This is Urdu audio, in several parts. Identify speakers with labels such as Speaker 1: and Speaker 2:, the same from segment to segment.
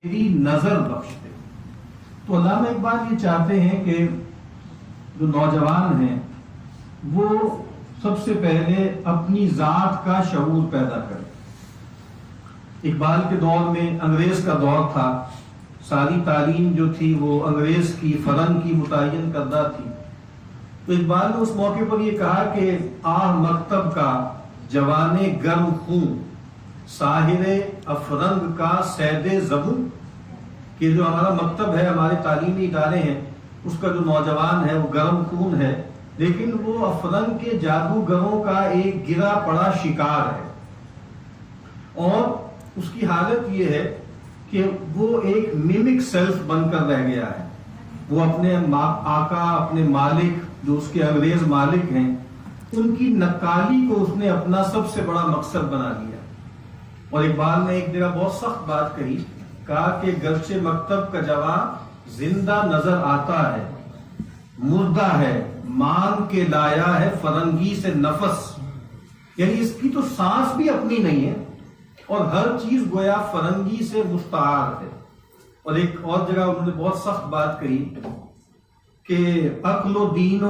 Speaker 1: میری نظر بخش دے۔ تو علامہ اقبال یہ چاہتے ہیں کہ جو نوجوان ہیں وہ سب سے پہلے اپنی ذات کا شعور پیدا کرے۔ اقبال کے دور میں انگریز کا دور تھا، ساری تعلیم جو تھی وہ انگریز کی فرنگ کی متعین کردہ تھی۔ تو اقبال نے اس موقع پر یہ کہا کہ آہ مکتب کا جوان گرم خون، ساحر افرنگ کا سید زبون، کہ جو ہمارا مکتب ہے، ہمارے تعلیمی ادارے ہیں، اس کا جو نوجوان ہے وہ گرم خون ہے، لیکن وہ افرنگ کے جادوگروں کا ایک گرا پڑا شکار ہے، اور اس کی حالت یہ ہے کہ وہ ایک میمک سیلف بن کر رہ گیا ہے۔ وہ اپنے آقا، اپنے مالک جو اس کے انگریز مالک ہیں، ان کی نقالی کو اس نے اپنا سب سے بڑا مقصد بنا لیا۔ اور اقبال نے ایک جگہ بہت سخت بات کہی، کہا کہ گرچہ مکتب کا جوان زندہ نظر آتا ہے، مردہ ہے مان کے لایا ہے فرنگی سے نفس، یعنی اس کی تو سانس بھی اپنی نہیں ہے اور ہر چیز گویا فرنگی سے مستعار ہے۔ اور ایک اور جگہ انہوں نے بہت سخت بات کہی کہ عقل و دین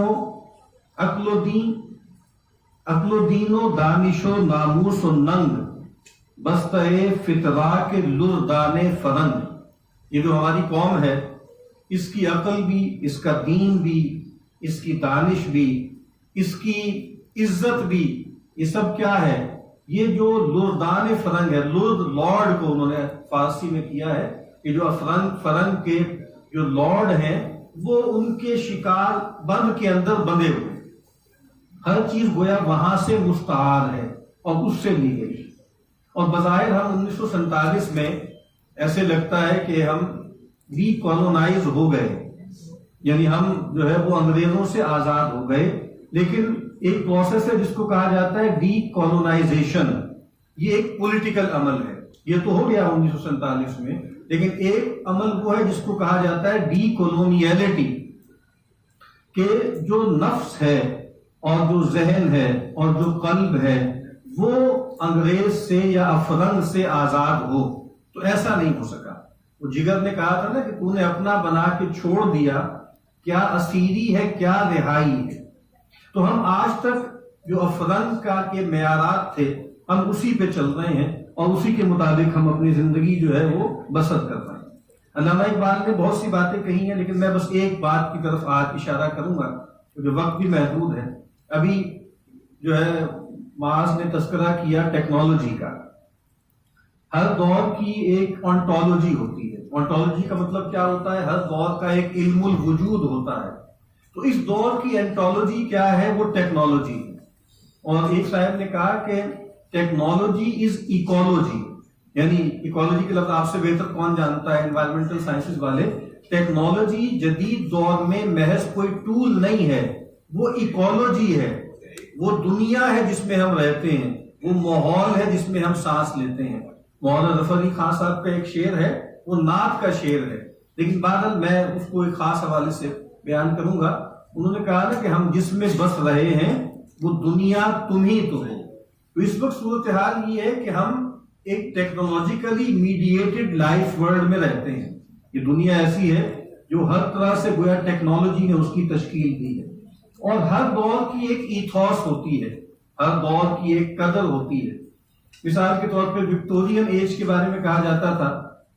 Speaker 1: و دانش و ناموس و ننگ بستہ فطرا کے لردان فرنگ۔ یہ جو ہماری قوم ہے، اس کی عقل بھی، اس کا دین بھی، اس کی دانش بھی، اس کی عزت بھی، یہ سب کیا ہے؟ یہ جو لردان فرنگ ہے، لرد لارڈ کو انہوں نے فارسی میں کیا ہے کہ جو فرنگ کے جو لارڈ ہیں وہ ان کے شکار بند کے اندر بندھے ہوئے، ہر چیز گویا وہاں سے مستعار ہے اور اس سے لی گئی۔ اور بظاہر ہم 1947 میں ایسے لگتا ہے کہ ہم ری کالونائز ہو گئے، یعنی ہم جو ہے وہ انگریزوں سے آزاد ہو گئے، لیکن ایک پروسیس ہے جس کو کہا جاتا ہے ڈی کالونائزیشن۔ یہ ایک پولیٹیکل عمل ہے، یہ تو ہو گیا 1947 میں، لیکن ایک عمل وہ ہے جس کو کہا جاتا ہے ڈی کولونیلٹی، کہ جو نفس ہے اور جو ذہن ہے اور جو قلب ہے وہ انگریز سے یا افرنگ سے آزاد ہو۔ تو ایسا نہیں ہو سکا۔ وہ جگر نے کہا تھا نا کہ تو نے اپنا بنا کے چھوڑ دیا، کیا اسیری ہے کیا رہائی ہے۔ تو ہم آج تک جو افرنگ کا کے معیارات تھے ہم اسی پہ چل رہے ہیں اور اسی کے مطابق ہم اپنی زندگی جو ہے وہ بسر کر رہے ہیں۔ علامہ اقبال نے بہت سی باتیں کہی ہیں، لیکن میں بس ایک بات کی طرف آج اشارہ کروں گا کیونکہ وقت بھی محدود ہے۔ ابھی جو ہے معاذ نے تذکرہ کیا ٹیکنالوجی کا۔ ہر دور کی ایک آنٹولوجی ہوتی ہے۔ آنٹولوجی کا مطلب کیا ہوتا ہے؟ ہر دور کا ایک علم الوجود ہوتا ہے۔ تو اس دور کی انٹولوجی کیا ہے؟ وہ ٹیکنالوجی ہے۔ اور ایک صاحب نے کہا کہ ٹیکنالوجی از ایکولوجی، یعنی ایکولوجی کے لفظ آپ سے بہتر کون جانتا ہے، انوائرمنٹل سائنسز والے۔ ٹیکنالوجی جدید دور میں محض کوئی ٹول نہیں ہے، وہ ایکولوجی ہے، وہ دنیا ہے جس میں ہم رہتے ہیں، وہ ماحول ہے جس میں ہم سانس لیتے ہیں۔ مولانا ظفر علی خان صاحب کا ایک شعر ہے، وہ نعت کا شعر ہے، لیکن بہرحال میں اس کو ایک خاص حوالے سے بیان کروں گا۔ انہوں نے کہا نا کہ ہم جس میں بس رہے ہیں وہ دنیا تم ہی تو ہو۔ تو اس وقت صورتحال یہ ہے کہ ہم ایک ٹیکنالوجیکلی میڈیٹڈ لائف ورلڈ میں رہتے ہیں۔ یہ دنیا ایسی ہے جو ہر طرح سے گویا ٹیکنالوجی نے اس کی تشکیل دی ہے، اور ہر دور کی ایک ایتھوس ہوتی ہے، ہر دور کی ایک قدر ہوتی ہے۔ مثال کے طور پہ وکٹورین ایج کے بارے میں کہا جاتا تھا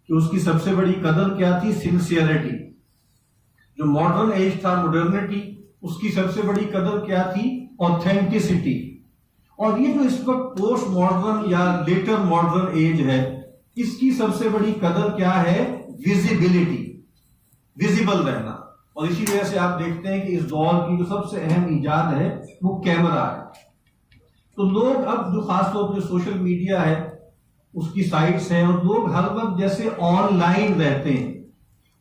Speaker 1: کہ اس کی سب سے بڑی قدر کیا تھی؟ سنسیئرٹی۔ جو ماڈرن ایج تھا، ماڈرنٹی، اس کی سب سے بڑی قدر کیا تھی؟ آتھینٹسٹی۔ اور یہ جو اس وقت پوسٹ ماڈرن یا لیٹر ماڈرن ایج ہے، اس کی سب سے بڑی قدر کیا ہے؟ ویزیبلٹی، ویزیبل رہنا۔ اور اسی وجہ سے آپ دیکھتے ہیں کہ اس دور کی جو سب سے اہم ایجاد ہے وہ کیمرہ ہے۔ تو لوگ اب جو خاص طور پہ سوشل میڈیا ہے اس کی سائٹس ہیں، اور لوگ ہر وقت جیسے آن لائن رہتے ہیں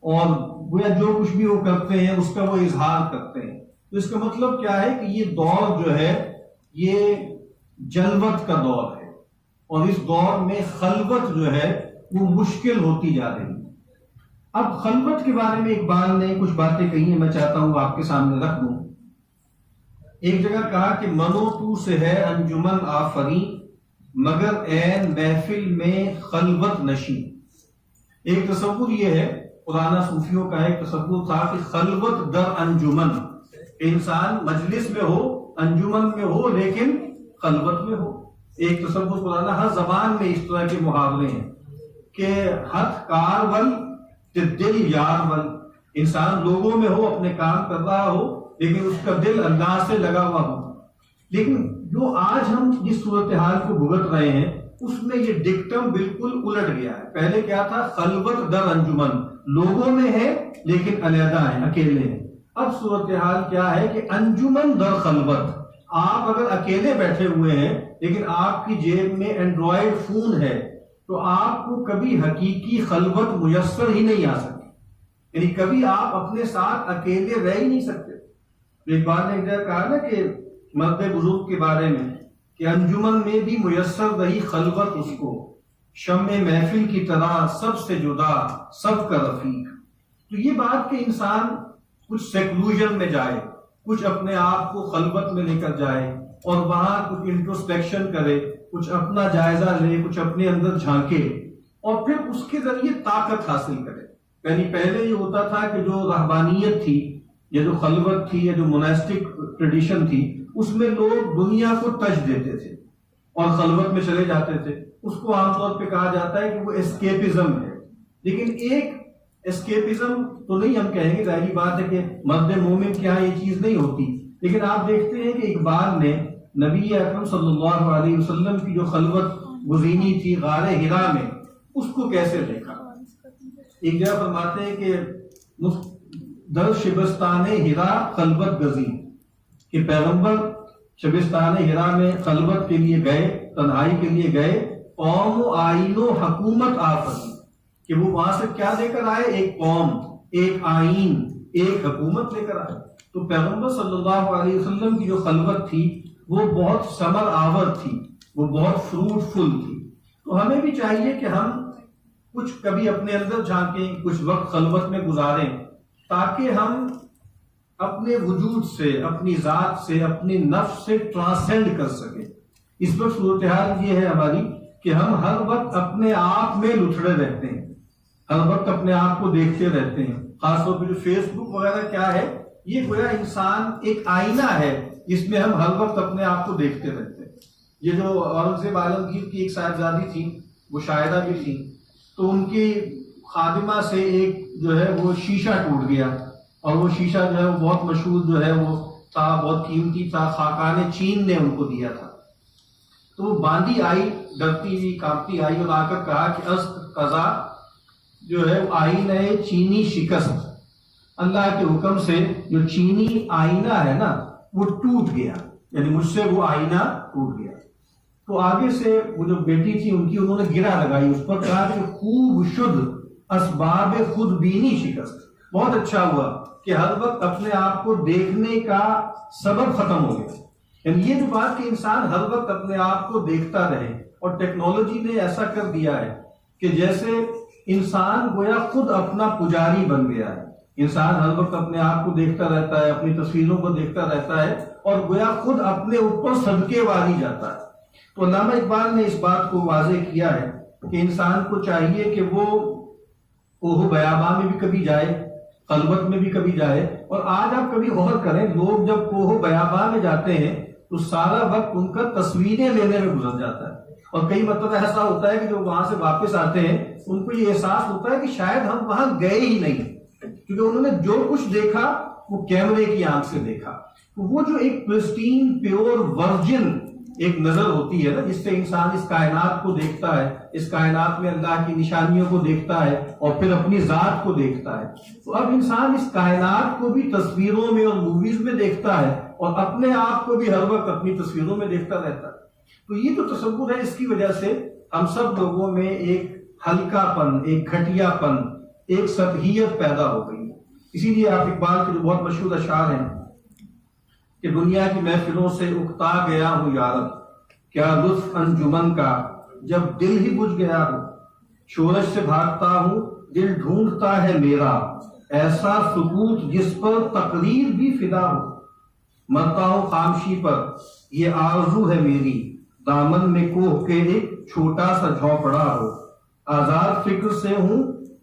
Speaker 1: اور گویا جو کچھ بھی وہ کرتے ہیں اس کا وہ اظہار کرتے ہیں۔ تو اس کا مطلب کیا ہے کہ یہ دور جو ہے یہ جلوت کا دور ہے، اور اس دور میں خلوت جو ہے وہ مشکل ہوتی جا رہی ہے۔ اب خلوت کے بارے میں اقبال نے کچھ باتیں کہی ہیں، میں چاہتا ہوں آپ کے سامنے رکھ دوں۔ ایک جگہ کہا کہ منو تو سے ہے انجمن آفریں، مگر عین محفل میں خلوت نشیں۔ ایک تصور یہ ہے، پرانا صوفیوں کا ایک تصور تھا کہ خلوت در انجمن، انسان مجلس میں ہو، انجمن میں ہو، لیکن خلوت میں ہو. ایک تصور پرانا، ہر زبان میں اس طرح کے محاورے ہیں کہ ہتھ کار ول دل یار ول، انسان لوگوں میں ہو، اپنے کام کر رہا ہو، لیکن اس کا دل اللہ سے لگا ہوا ہو. لیکن جو آج ہم جس صورتحال کو بھگت رہے ہیں اس میں یہ ڈکٹم بالکل الٹ گیا ہے. پہلے کیا تھا؟ خلوت در انجمن، لوگوں میں ہے لیکن علیحدہ ہیں، اکیلے ہیں. اب صورتحال کیا ہے کہ انجمن در خلوت، آپ اگر اکیلے بیٹھے ہوئے ہیں لیکن آپ کی جیب میں اینڈرائڈ فون ہے تو آپ کو کبھی حقیقی خلوت میسر ہی نہیں آ سکتی، یعنی کبھی آپ اپنے ساتھ اکیلے رہ ہی نہیں سکتے. اقبال نے ایک جگہ کہا نا کہ مرد بزرگ کے بارے میں کہ انجمن میں بھی میسر رہی خلوت اس کو، شمع محفل کی طرح سب سے جدا سب کا رفیق. تو یہ بات کہ انسان کچھ سیکلوژن میں جائے، کچھ اپنے آپ کو خلوت میں لے کر جائے اور وہاں کچھ انٹروسپیکشن کرے، کچھ اپنا جائزہ لے، کچھ اپنے اندر جھانکے اور پھر اس کے ذریعے طاقت حاصل کرے. یعنی پہلے یہ ہوتا تھا کہ جو رہبانیت تھی، یہ جو خلوت تھی، یہ جو موناسٹک ٹریڈیشن تھی، اس میں لوگ دنیا کو تج دیتے تھے اور خلوت میں چلے جاتے تھے. اس کو عام طور پہ کہا جاتا ہے کہ وہ اسکیپزم ہے. لیکن ایک اسکیپزم تو نہیں ہم کہیں گے، ظاہری بات ہے کہ مرد مومن کے یہاں یہ چیز نہیں ہوتی. لیکن آپ دیکھتے ہیں کہ اقبال نے نبی اکرم صلی اللہ علیہ وسلم کی جو خلوت گزینی تھی غار حرا میں، اس کو کیسے دیکھا. ایک جگہ فرماتے ہیں کہ در شبستان حرا خلوت گزی، کہ پیغمبر شبستان حرا میں خلوت کے لیے گئے، تنہائی کے لیے گئے، قوم و آئین و حکومت آفتی، کہ وہ وہاں سے کیا لے کر آئے؟ ایک قوم، ایک آئین، ایک حکومت لے کر آئے. تو پیغمبر صلی اللہ علیہ وسلم کی جو خلوت تھی وہ بہت ثمر آور تھی، وہ بہت فروٹفل تھی. تو ہمیں بھی چاہیے کہ ہم کچھ کبھی اپنے اندر جھانکیں، کچھ وقت خلوت میں گزاریں، تاکہ ہم اپنے وجود سے، اپنی ذات سے، اپنی نفس سے ٹرانسینڈ کر سکیں. اس وقت صورتحال یہ ہے ہماری کہ ہم ہر وقت اپنے آپ میں لتڑے رہتے ہیں، ہر وقت اپنے آپ کو دیکھتے رہتے ہیں. خاص طور پہ جو فیس بک وغیرہ کیا ہے، یہ گویا انسان ایک آئینہ ہے جس میں ہم ہر وقت اپنے آپ کو دیکھتے رہتے ہیں. یہ جو اورنگزیب عالمگیر کی ایک صاحبزادی تھی، وہ شاعرہ بھی تھی، تو ان کی خادمہ سے ایک جو ہے وہ شیشہ ٹوٹ گیا، اور وہ شیشہ جو ہے وہ بہت مشہور جو ہے وہ تھا، بہت قیمتی تھا، خاقان چین نے ان کو دیا تھا. تو وہ باندھی آئی، ڈرتی ہوئی کانپتی آئی اور آ کر کہا کہ از قضا جو ہے وہ آئینہ چینی شکست، اللہ کے حکم سے جو چینی آئینہ ہے نا وہ ٹوٹ گیا، یعنی مجھ سے وہ آئینہ ٹوٹ گیا. تو آگے سے وہ جو بیٹی تھی ان کی، انہوں نے گرا لگائی اس پر، کہا کہ خوب شد اسباب خود بینی شکست. بہت اچھا ہوا کہ ہر وقت اپنے آپ کو دیکھنے کا سبب ختم ہو گیا. یعنی یہ جو بات کہ انسان ہر وقت اپنے آپ کو دیکھتا رہے، اور ٹیکنالوجی نے ایسا کر دیا ہے کہ جیسے انسان گویا خود اپنا پجاری بن گیا ہے. انسان ہر وقت اپنے آپ کو دیکھتا رہتا ہے، اپنی تصویروں کو دیکھتا رہتا ہے اور گویا خود اپنے اوپر صدقے والی جاتا ہے. تو علامہ اقبال نے اس بات کو واضح کیا ہے کہ انسان کو چاہیے کہ وہ کوہ بیاباں میں بھی کبھی جائے، خلوت میں بھی کبھی جائے. اور آج آپ کبھی غور کریں، لوگ جب کوہ بیاباں میں جاتے ہیں تو سارا وقت ان کا تصویریں لینے میں گزر جاتا ہے. اور کئی مرتبہ ایسا ہوتا ہے کہ جو وہاں سے واپس آتے ہیں ان کو یہ احساس ہوتا ہے کہ شاید ہم وہاں گئے ہی نہیں، کیونکہ انہوں نے جو کچھ دیکھا وہ کیمرے کی آنکھ سے دیکھا. تو وہ جو ایک پرسٹین پیور ورجن ایک نظر ہوتی ہے نا، جس سے انسان اس کائنات کو دیکھتا ہے، اس کائنات میں اللہ کی نشانیوں کو دیکھتا ہے اور پھر اپنی ذات کو دیکھتا ہے. تو اب انسان اس کائنات کو بھی تصویروں میں اور موویز میں دیکھتا ہے اور اپنے آپ کو بھی ہر وقت اپنی تصویروں میں دیکھتا رہتا ہے. تو یہ جو تصور ہے، اس کی وجہ سے ہم سب لوگوں میں ایک ہلکا پن، ایک گھٹیا پن، ایک سطحیت پیدا ہو گئی. اسی لیے آپ اقبال کے جو بہت مشہور اشعار ہیں کہ دنیا کی محفلوں سے اکتا گیا ہوں یارب، کیا لطف انجمن کا جب دل ہی بجھ گیا ہو، شورش سے بھاگتا ہوں دل ڈھونڈتا ہے میرا، ایسا سکوت جس پر تقریر بھی فدا ہو، مرتا ہوں خاموشی پر یہ آرزو ہے میری، دامن میں کوہ کے ایک چھوٹا سا جھونپڑا ہو، آزاد فکر سے ہوں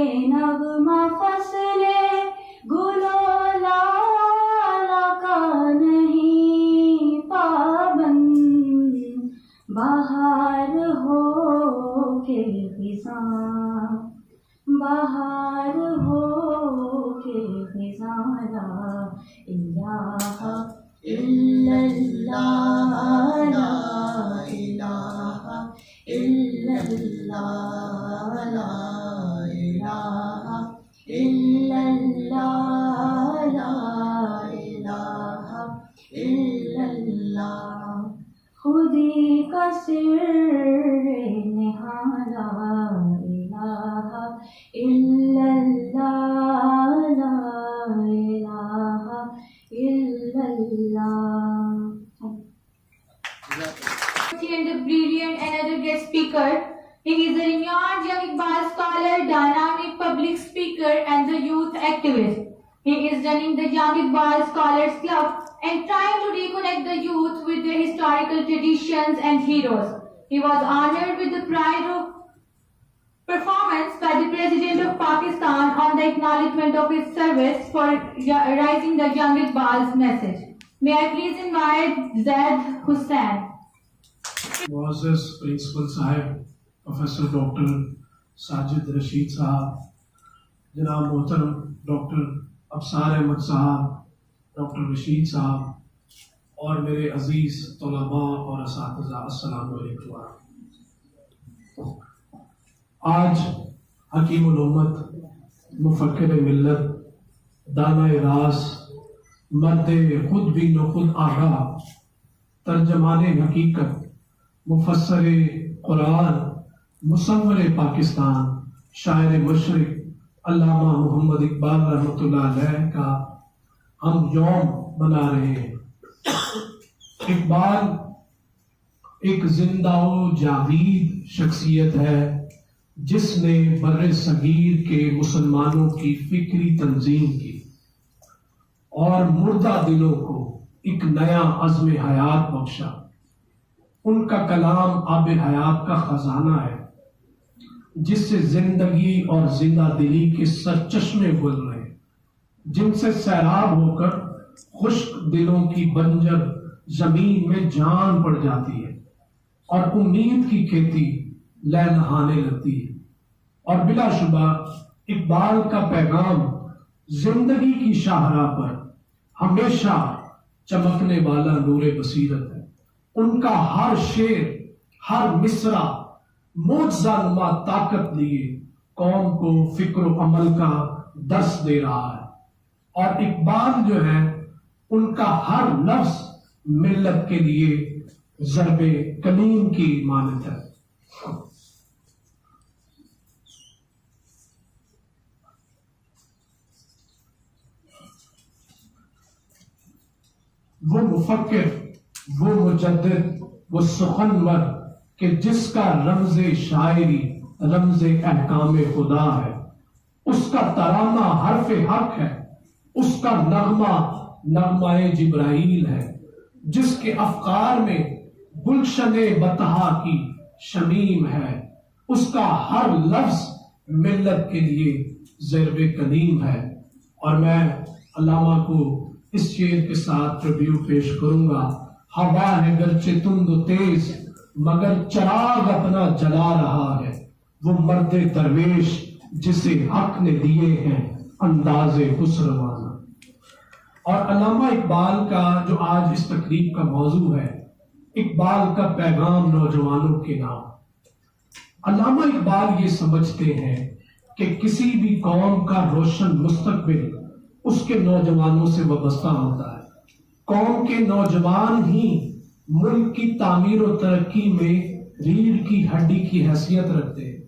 Speaker 2: یہ نغمہ فصل گلو لالا کا نہیں پابند، بہار ہو کے خزاں، بہار ہو کے خزاں، لا الہ الا اللہ، لا الہ الا اللہ، لا الہ الا اللہ، لا الہ الا اللہ، خودی کا سر نہاں، لا الہ الا اللہ، لا الہ الا اللہ. And a brilliant another guest speaker. He is a renowned young Iqbal scholar, dynamic public speaker, and the youth activist. He is running the Young Iqbal Scholars Club and trying to reconnect the youth with their historical traditions and heroes. He was honored with the pride of performance by the President of Pakistan on the acknowledgement of his service for writing the Young Iqbal's message. May I please invite Zaid Hussain.
Speaker 3: معزز پرنسپل صاحب پروفیسر ڈاکٹر ساجد رشید صاحب، جناب محترم ڈاکٹر ابصار احمد صاحب، ڈاکٹر رشید صاحب، اور میرے عزیز طلباء اور اساتذہ، السلام علیکم. آج حکیم الامت، مفکر ملت، دانۂ راز، مرد خود بین و خود آگاہ، ترجمان حقیقت، مفسر قرآن، مصور پاکستان، شاعر مشرق علامہ محمد اقبال رحمۃ اللہ علیہ کا ہم یوم منا رہے ہیں. اقبال ایک زندہ و جاوید شخصیت ہے جس نے بر صغیر کے مسلمانوں کی فکری تنظیم کی اور مردہ دلوں کو ایک نیا عزم حیات بخشا. ان کا کلام آب حیات کا خزانہ ہے جس سے زندگی اور زندہ دلی کے سرچشمے بل رہے ہیں، جن سے سیراب ہو کر خشک دلوں کی بنجر زمین میں جان پڑ جاتی ہے اور امید کی کھیتی لہلہانے لگتی ہے. اور بلا شبہ اقبال کا پیغام زندگی کی شاہراہ پر ہمیشہ چمکنے والا نور بصیرت ہے. ان کا ہر شعر، ہر مصرع معجزہ نما طاقت لیے قوم کو فکر و عمل کا درس دے رہا ہے. اور اقبال جو ہے، ان کا ہر لفظ ملت کے لیے ضرب کلیم کی مانند ہے. وہ مفکر، وہ مجدد، وہ سخنور کہ جس کا رمز شاعری رمز احکام خدا ہے، اس کا ترانہ حرف حق ہے، اس کا نغمہ نغمہ جبرائیل ہے، جس کے افکار میں گلشن بطحا کی شمیم ہے، اس کا ہر لفظ ملت کے لیے ضرب کلیم ہے. اور میں علامہ کو اس شعر کے ساتھ ٹربیوٹ پیش کروں گا. ہوا ہے گرچہ تند و تیز مگر چراغ اپنا جلا رہا ہے، وہ مرد درویش جسے حق نے دیے ہیں انداز خسروانہ. اور علامہ اقبال کا جو آج اس تقریب کا موضوع ہے، اقبال کا پیغام نوجوانوں کے نام. علامہ اقبال یہ سمجھتے ہیں کہ کسی بھی قوم کا روشن مستقبل اس کے نوجوانوں سے وابستہ ہوتا ہے. قوم کے نوجوان ہی ملک کی تعمیر و ترقی میں ریڑھ کی ہڈی کی حیثیت رکھتے ہیں.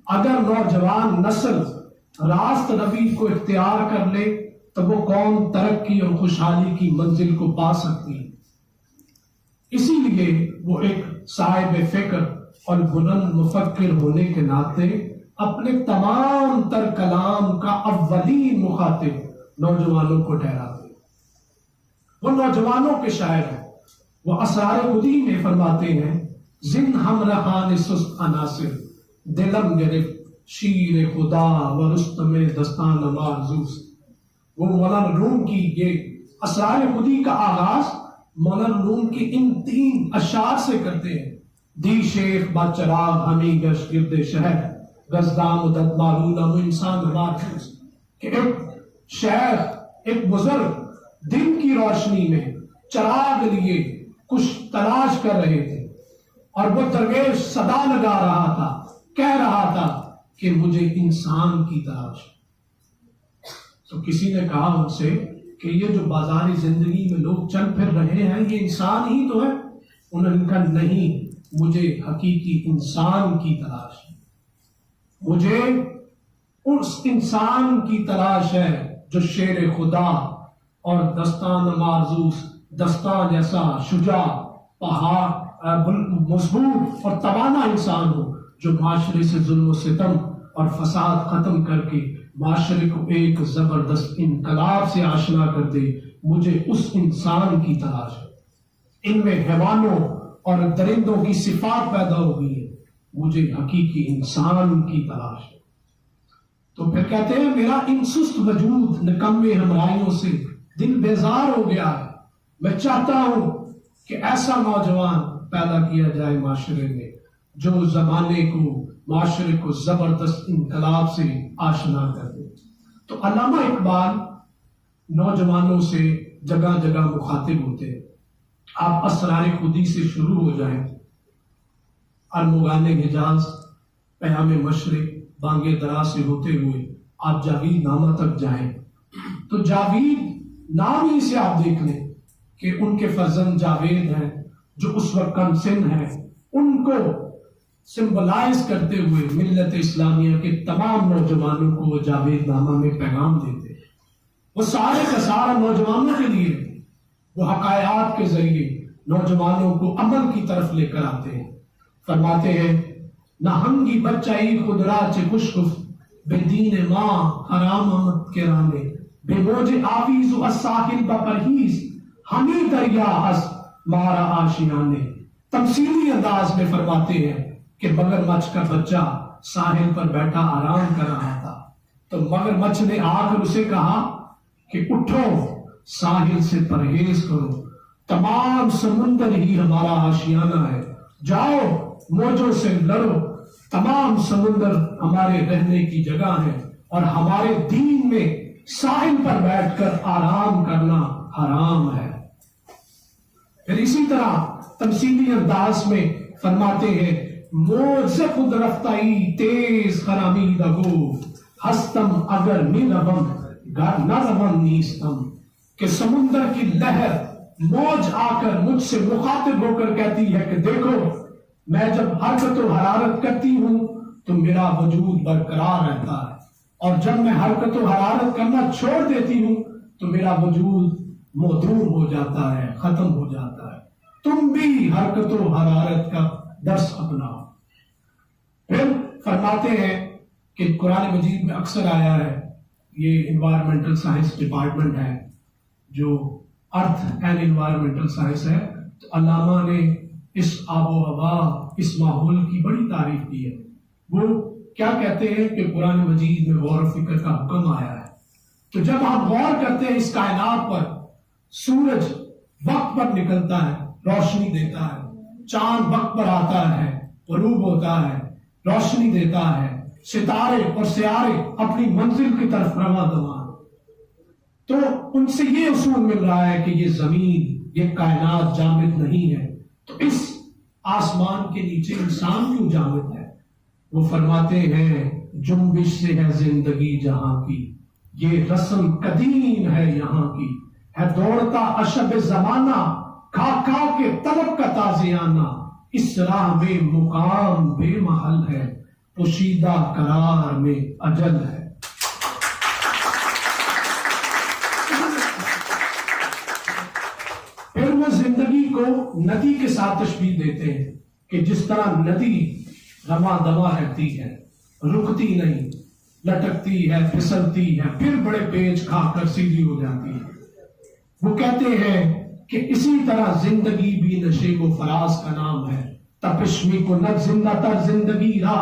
Speaker 3: اگر نوجوان نسل راست روی کو اختیار کر لے تو وہ قوم ترقی اور خوشحالی کی منزل کو پا سکتی ہے. اسی لیے وہ ایک صاحب فکر اور بلند مفکر ہونے کے ناطے اپنے تمام تر کلام کا اولین مخاطب نوجوانوں کو ٹھہراتے ہیں. وہ نوجوانوں کے شاعر ہیں. وہ اسرار خودی میں فرماتے ہیں، زن ہم رہان سست عناصر دلم گرفت شیر خدا و رستم دستان مارزوس. وہ مولانا روم کی یہ اسرار خودی کا آغاز مولانا روم کے ان 3 اشعار سے کرتے ہیں. دی شیخ با چراغ ہمیں گش گرد شہر گزدام دد مارون انسان مارزوس. کہ ایک شیخ ایک بزرگ دن کی روشنی میں چراغ لیے کچھ تلاش کر رہے تھے اور وہ درویش صدا لگا رہا تھا, کہہ رہا تھا کہ مجھے انسان کی تلاش. تو کسی نے کہا ان سے کہ یہ جو بازاری زندگی میں لوگ چل پھر رہے ہیں یہ انسان ہی تو ہے. انہوں نے کہا نہیں, مجھے حقیقی انسان کی تلاش ہے, مجھے اس انسان کی تلاش ہے جو شیر خدا اور دستان مارزوس, دستان جیسا شجاع, پہاڑ مضبوط اور توانا انسان ہو, جو معاشرے سے ظلم و ستم اور فساد ختم کر کے معاشرے کو ایک زبردست انقلاب سے آشنا کر دے. مجھے اس انسان کی تلاش ہے. ان میں حیوانوں اور درندوں کی صفات پیدا ہو گئی ہے, مجھے حقیقی انسان کی تلاش ہے. تو پھر کہتے ہیں میرا ان سست وجود نکمے ہمراہیوں سے دل بیزار ہو گیا ہے. میں چاہتا ہوں کہ ایسا نوجوان پیدا کیا جائے معاشرے میں جو زمانے کو, معاشرے کو زبردست انقلاب سے آشنا کر دے. تو علامہ اقبال نوجوانوں سے جگہ جگہ مخاطب ہوتے ہیں. آپ اسرار خودی سے شروع ہو جائیں, ارمغان حجاز, پیام مشرق, بانگے درا سے ہوتے ہوئے آپ جاوید نامہ تک جائیں تو جاوید نام ہی سے آپ دیکھ لیں کہ ان کے فرزند جاوید ہیں جو اس وقت کم سن ہیں. ان کو سمبلائز کرتے ہوئے ملت اسلامیہ کے تمام نوجوانوں کو وہ جاوید نامہ میں پیغام دیتے ہیں. وہ سارے کا سارا نوجوانوں کے لیے, وہ حقائق کے ذریعے نوجوانوں کو عمل کی طرف لے کر آتے ہیں. فرماتے ہیں نہ ہنگی بچائی خدرا چے خوشگف بے دین ماں حرام آمد کے رانے بے موج آویز و الساحل با پرہیز ہمیں دریا اس مارا آشیانے. تمثیلی انداز میں فرماتے ہیں کہ مگر مچھ کا بچہ ساحل پر بیٹھا آرام کر رہا تھا تو مگر مچھ نے آ کر اسے کہا کہ اٹھو, ساحل سے پرہیز کرو, تمام سمندر ہی ہمارا آشیانہ ہے, جاؤ موجوں سے لڑو, تمام سمندر ہمارے رہنے کی جگہ ہے اور ہمارے دین میں ساحل پر بیٹھ کر آرام کرنا حرام ہے. پھر اسی طرح تمثیلی انداز میں فرماتے ہیں موج سے خود رفتائی تیز خرامی لگو ہستم اگر نیلبم نہ رون نیستم. کہ سمندر کی لہر موج آ کر مجھ سے مخاطب ہو کر کہتی ہے کہ دیکھو میں جب حرکت و حرارت کرتی ہوں تو میرا وجود برقرار رہتا ہے, اور جب میں حرکت و حرارت کرنا چھوڑ دیتی ہوں تو میرا وجود معدوم ہو جاتا ہے, ختم ہو جاتا ہے. تم بھی حرکت و حرارت کا درس اپناؤ. پھر فرماتے ہیں کہ قرآن مجید میں اکثر آیا ہے, یہ انوائرمنٹل سائنس ڈپارٹمنٹ ہے جو ارتھ اینڈ انوائرمنٹل سائنس ہے, تو علامہ نے اس آب و ہوا, اس ماحول کی بڑی تعریف کی ہے. وہ کیا کہتے ہیں کہ قرآن مجید میں غور و فکر کا حکم آیا ہے. تو جب آپ غور کرتے ہیں اس کائنات پر, سورج وقت پر نکلتا ہے, روشنی دیتا ہے, چاند وقت پر آتا ہے, غروب ہوتا ہے, روشنی دیتا ہے, ستارے اور سیارے اپنی منزل کی طرف رواں دواں. تو ان سے یہ اصول مل رہا ہے کہ یہ زمین, یہ کائنات جامد نہیں ہے, تو اس آسمان کے نیچے انسان کیوں جامد ہے. وہ فرماتے ہیں جنبش سے ہے زندگی جہاں کی, یہ رسم قدیم ہے یہاں کی, ہے دوڑتا اشب زمانہ کھا کھا کے طلب کا تازیانہ, اس راہ میں مقام بے محل ہے, پوشیدہ قرار میں اجل ہے. پھر وہ زندگی کو ندی کے ساتھ تشبیہ دیتے ہیں کہ جس طرح ندی رواں دواں رہتی ہے, رکتی نہیں, لٹکتی ہے, پھسلتی ہے, پھر بڑے پیچ کھا کر سیدھی ہو جاتی ہے. وہ کہتے ہیں کہ اسی طرح زندگی بھی نشے و فراز کا نام ہے, تپش میں کو نہ زندہ تر زندگی را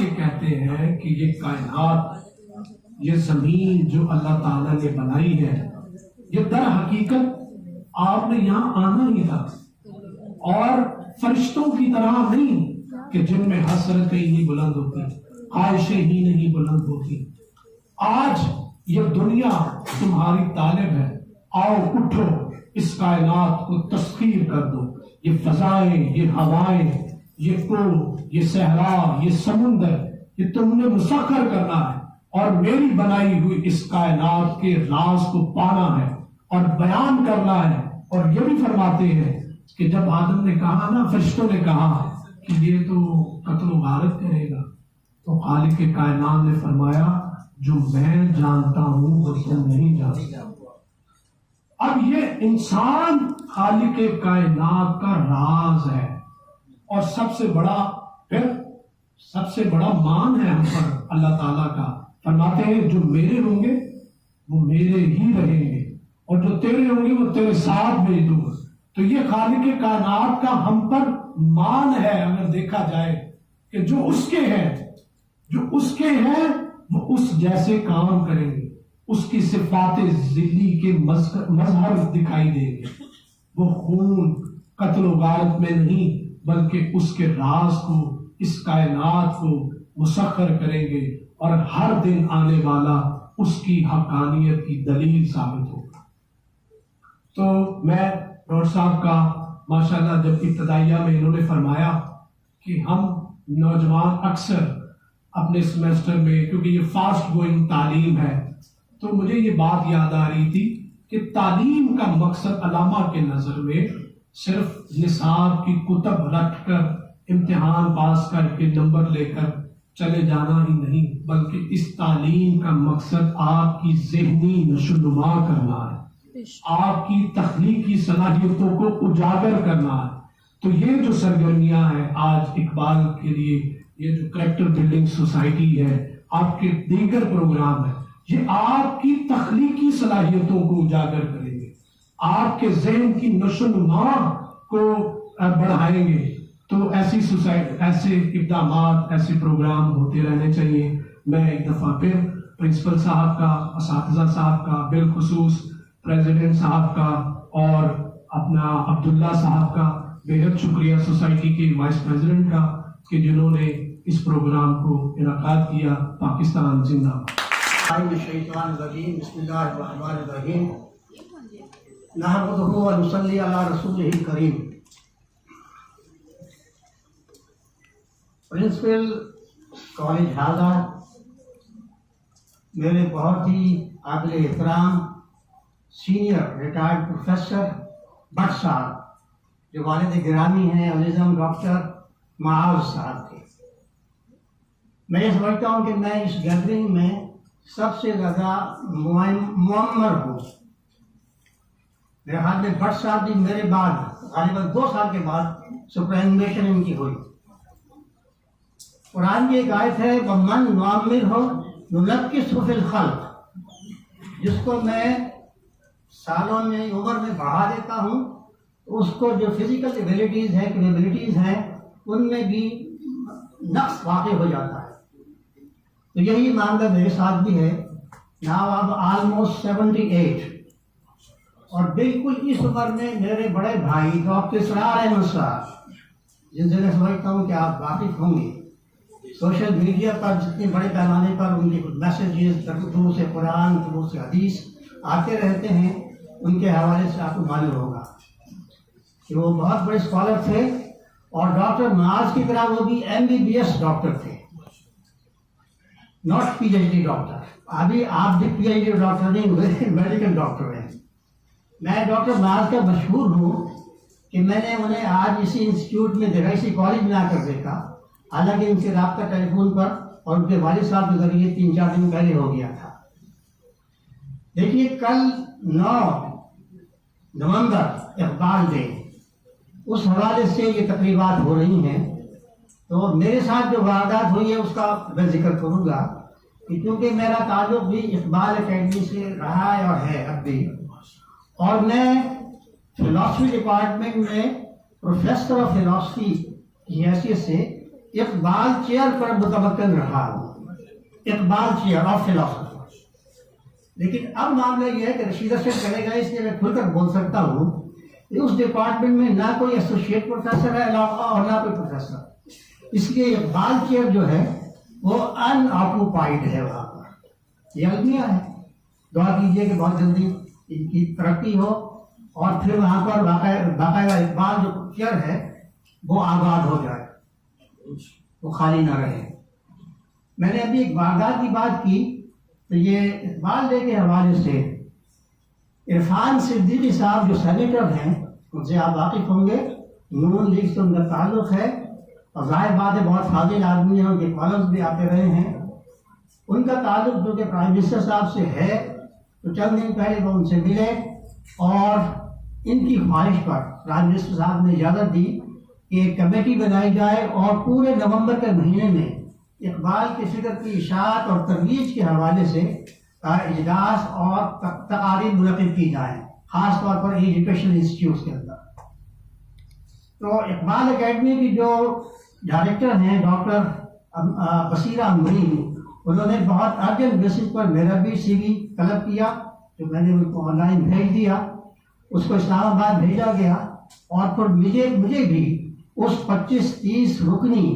Speaker 3: یہ کہتے ہیں کہ یہ کائنات، یہ زمین جو اللہ تعالیٰ نے بنائی ہے، یہ در حقیقت آپ نے یہاں آنا ہی تھا، اور فرشتوں کی طرح نہیں کہ جن میں حسرتیں ہی بلند ہوتی، خواہشیں ہی نہیں بلند ہوتی۔ آج یہ دنیا تمہاری طالب ہے، آؤ اٹھو، اس کائنات کو تسخیر کر دو، یہ فضائیں، یہ ہوائیں، یہ کوہ، یہ صحرا، یہ سمندر، یہ تم نے مسخر کرنا ہے، اور میری بنائی ہوئی اس کائنات کے راز کو پانا ہے اور بیان کرنا ہے۔ اور یہ بھی فرماتے ہیں کہ جب آدم نے کہا نا، فرشتوں نے کہا کہ یہ تو قتل و غارت کرے گا، تو خالق کائنات نے فرمایا جو میں جانتا ہوں وہ تم نہیں جانتا۔ اب یہ انسان خالق کائنات کا راز ہے، اور سب سے بڑا مان ہے ہم پر اللہ تعالیٰ کا۔ فرماتے ہیں جو میرے ہوں گے وہ میرے ہی رہیں گے، اور جو تیرے ہوں گے وہ تیرے ساتھ بھیج دوں گا۔ تو یہ خالق کائنات کا ہم پر مان ہے، اگر دیکھا جائے کہ جو اس کے ہیں وہ اس جیسے کام کریں گے، اس کی صفات ذلی کے مظہر دکھائی دیں گے۔ وہ خون، قتل و غارت میں نہیں بلکہ اس کے راز کو، اس کائنات کو مسخر کریں گے، اور ہر دن آنے والا اس کی حقانیت کی دلیل ثابت ہوگا۔ تو میں ڈاکٹر صاحب کا ماشاءاللہ جب ابتدائیہ میں انہوں نے فرمایا کہ ہم نوجوان اکثر اپنے سیمسٹر میں، کیونکہ یہ فاسٹ گوئنگ تعلیم ہے، تو مجھے یہ بات یاد آ رہی تھی کہ تعلیم کا مقصد علامہ کے نظر میں صرف نصاب کی کتب رکھ کر امتحان پاس کر کے نمبر لے کر چلے جانا ہی نہیں، بلکہ اس تعلیم کا مقصد آپ کی ذہنی نشو و نما کرنا ہے، آپ کی تخلیقی صلاحیتوں کو اجاگر کرنا ہے۔ تو یہ جو سرگرمیاں ہیں آج اقبال کے لیے، یہ جو کریکٹر بلڈنگ سوسائٹی ہے، آپ کے دیگر پروگرام ہیں، یہ آپ کی تخلیقی صلاحیتوں کو اجاگر کریں گے، آپ کے ذہن کی نشو و نما کو بڑھائیں گے۔ تو ایسی سوسائٹی، ایسے اقدامات، ایسے پروگرام ہوتے رہنے چاہیے۔ میں ایک دفعہ پھر پرنسپل صاحب کا، اساتذہ صاحب کا، بالخصوص پریزیڈنٹ صاحب کا اور اپنا عبداللہ صاحب کا بہت شکریہ، سوسائٹی کے وائس پریزیڈنٹ کا، کہ جنہوں نے اس پروگرام کو انعقاد کیا۔ پاکستان زندہ باد۔
Speaker 4: بسم اللہ الرحمن الرحیم، نحمدہ و نصلی علی رسولہ الکریم۔ پرنسپل کالج ہالہ، میرے بہت ہی قابل احترام سینئر ریٹائرڈ پروفیسر بٹ صاحب، جو والد گرامی ہیں عزیزم ڈاکٹر معاذ صاحب کے، میں یہ سمجھتا ہوں کہ میں اس گیدرنگ میں سب سے زیادہ معمر ہوں۔ میرے خیال میں بٹ صاحب بھی میرے بعد غالباً 2 سال کے بعد سپرانیمیشن ان کی ہوئی۔ قرآن کی ایک آیت ہے وَمَنْ نُعَمِّرْهُ نُنَكِّسْهُ فِي الْخَلْقِ، جس کو میں سالوں میں، عمر میں بڑھا دیتا ہوں، اس کو جو فزیکل ایبلٹیز ہیں، کیپیبلٹیز ہیں، ان میں بھی نقص واقع ہو جاتا ہے۔ تو یہی معاملہ میرے ساتھ بھی ہے۔ ناؤ اب آلموسٹ 78، اور بالکل اس عمر میں میرے بڑے بھائی ڈاکٹر اسرار احمد صاحب، جن سے میں سمجھتا ہوں کہ آپ واقف ہوں گے، سوشل میڈیا پر جتنے بڑے پیمانے پر ان کے میسیجز دروس قرآن، دروس حدیث آتے رہتے ہیں، ان کے حوالے سے آپ کو معلوم ہوگا کہ وہ بہت بڑے اسکالر تھے، اور ڈاکٹر معاذ کی طرح وہ بھی MBBS ڈاکٹر تھے، ناٹ PhD ڈاکٹر۔ ابھی آپ بھی PhD ڈاکٹر نہیں ہوئے، میڈیکل ڈاکٹر ہیں۔ میں ڈاکٹر معاذ کا مشہور ہوں کہ میں نے انہیں آج اسی انسٹیٹیوٹ میں دیکھا، اسی کالج میں آ کر دیکھا، حالانکہ ان سے رابطہ ٹیلی فون پر اور ان کے والد صاحب کے ذریعے 3-4 دن پہلے ہو گیا تھا۔ دیکھیے کل 9 نومبر اقبال ڈے، اس حوالے سے یہ تقریبات ہو رہی ہیں، تو میرے ساتھ جو واردات ہوئی ہے اس کا میں ذکر کروں گا، کہ کیونکہ میرا تعلق بھی اقبال اکیڈمی سے رہا ہے اور ہے اب بھی، اور میں فلاسفی ڈپارٹمنٹ میں پروفیسر آف فلاسفی کی حیثیت سے اقبال چیئر پر متمکن رہا ہوں، اقبال چیئر آف فلاسفر. لیکن اب معاملہ یہ ہے کہ رشیدہ سے کرے گا، اس لیے میں کھل کر بول سکتا ہوں کہ اس ڈپارٹمنٹ میں نہ کوئی ایسوسیٹ پروفیسر ہے اور نہ کوئی پروفیسر. اس لیے اقبال چیئر جو ہے وہ ان آکوپائڈ ہے وہاں پر. یہ المیہ ہے. دعا کیجیے کہ بہت جلدی ان کی ترقی ہو اور پھر وہاں پر باقاعدہ اقبال جو چیئر ہے وہ آباد ہو جائے، وہ خالی نہ رہے. میں نے ابھی ایک واردات کی بات کی تو یہ اقبال ڈے کے حوالے سے عرفان صدیقی صاحب جو سینیٹر ہیں ان سے آپ واقف ہوں گے، نون لیگ سے ان کا تعلق ہے اور ظاہر بات ہے بہت فاضل آدمی ہیں، ان کے کالمز بھی آتے رہے ہیں. ان کا تعلق جو کہ پرائم منسٹر صاحب سے ہے تو چند دن پہلے وہ ان سے ملے اور ان کی خواہش پر پرائم منسٹر صاحب نے اجازت دی کہ ایک کمیٹی بنائی جائے اور پورے نومبر کے مہینے میں اقبال کی فکر کی اشاعت اور ترویج کے حوالے سے اجلاس اور تقاریب منعقد کی جائیں، خاص طور پر ایجوکیشن انسٹیٹیوٹس کے اندر. تو اقبال اکیڈمی کی جو ڈائریکٹر ہیں ڈاکٹر بصیرہ امین، انہوں نے بہت ارجنٹ بیسس پر میرا بھی سی وی طلب کیا جو میں نے ان کو آن لائن بھیج دیا. اس کو اسلام آباد بھیجا گیا اور پھر مجھے بھی اس 25-30 رکنی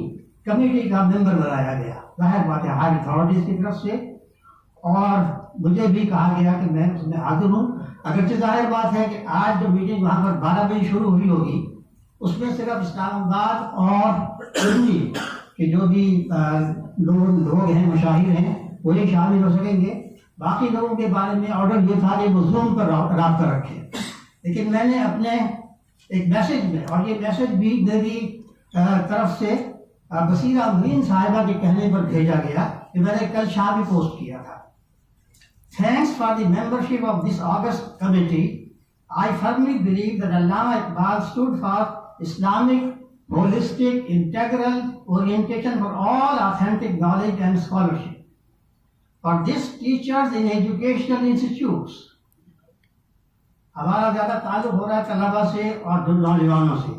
Speaker 4: کمیٹی کا ممبر بنایا گیا، ظاہر بات ہے ہائی اتھارٹیز کی طرف سے، اور مجھے بھی کہا گیا کہ میں اس میں حاضر ہوں. اگرچہ ظاہر بات ہے کہ آج جو میٹنگ وہاں پر 12 بجے شروع ہوئی ہوگی اس میں صرف اسلام آباد اور اردو کہ جو بھی لوگ ہیں مشاہیر ہیں وہی شامل ہو سکیں گے. باقی لوگوں کے بارے میں آرڈر یہ تھا کہ وہ زوم پر رابطہ رکھیں. لیکن میں نے اپنے ایک میسج میں، اور یہ میسج بھی میری طرف سے بصیرہ امین صاحبہ کے کہنے پر بھیجا گیا کہ میں نے کل شام ہی پوسٹ کیا تھا. Thanks for the membership of this August committee. I firmly believe that Allama Iqbal stood for Islamic, holistic, integral orientation for all authentic knowledge and scholarship. For this, teachers in educational institutes. ہمارا زیادہ تعلق ہو رہا ہے طلبا سے اور نوجوانوں سے،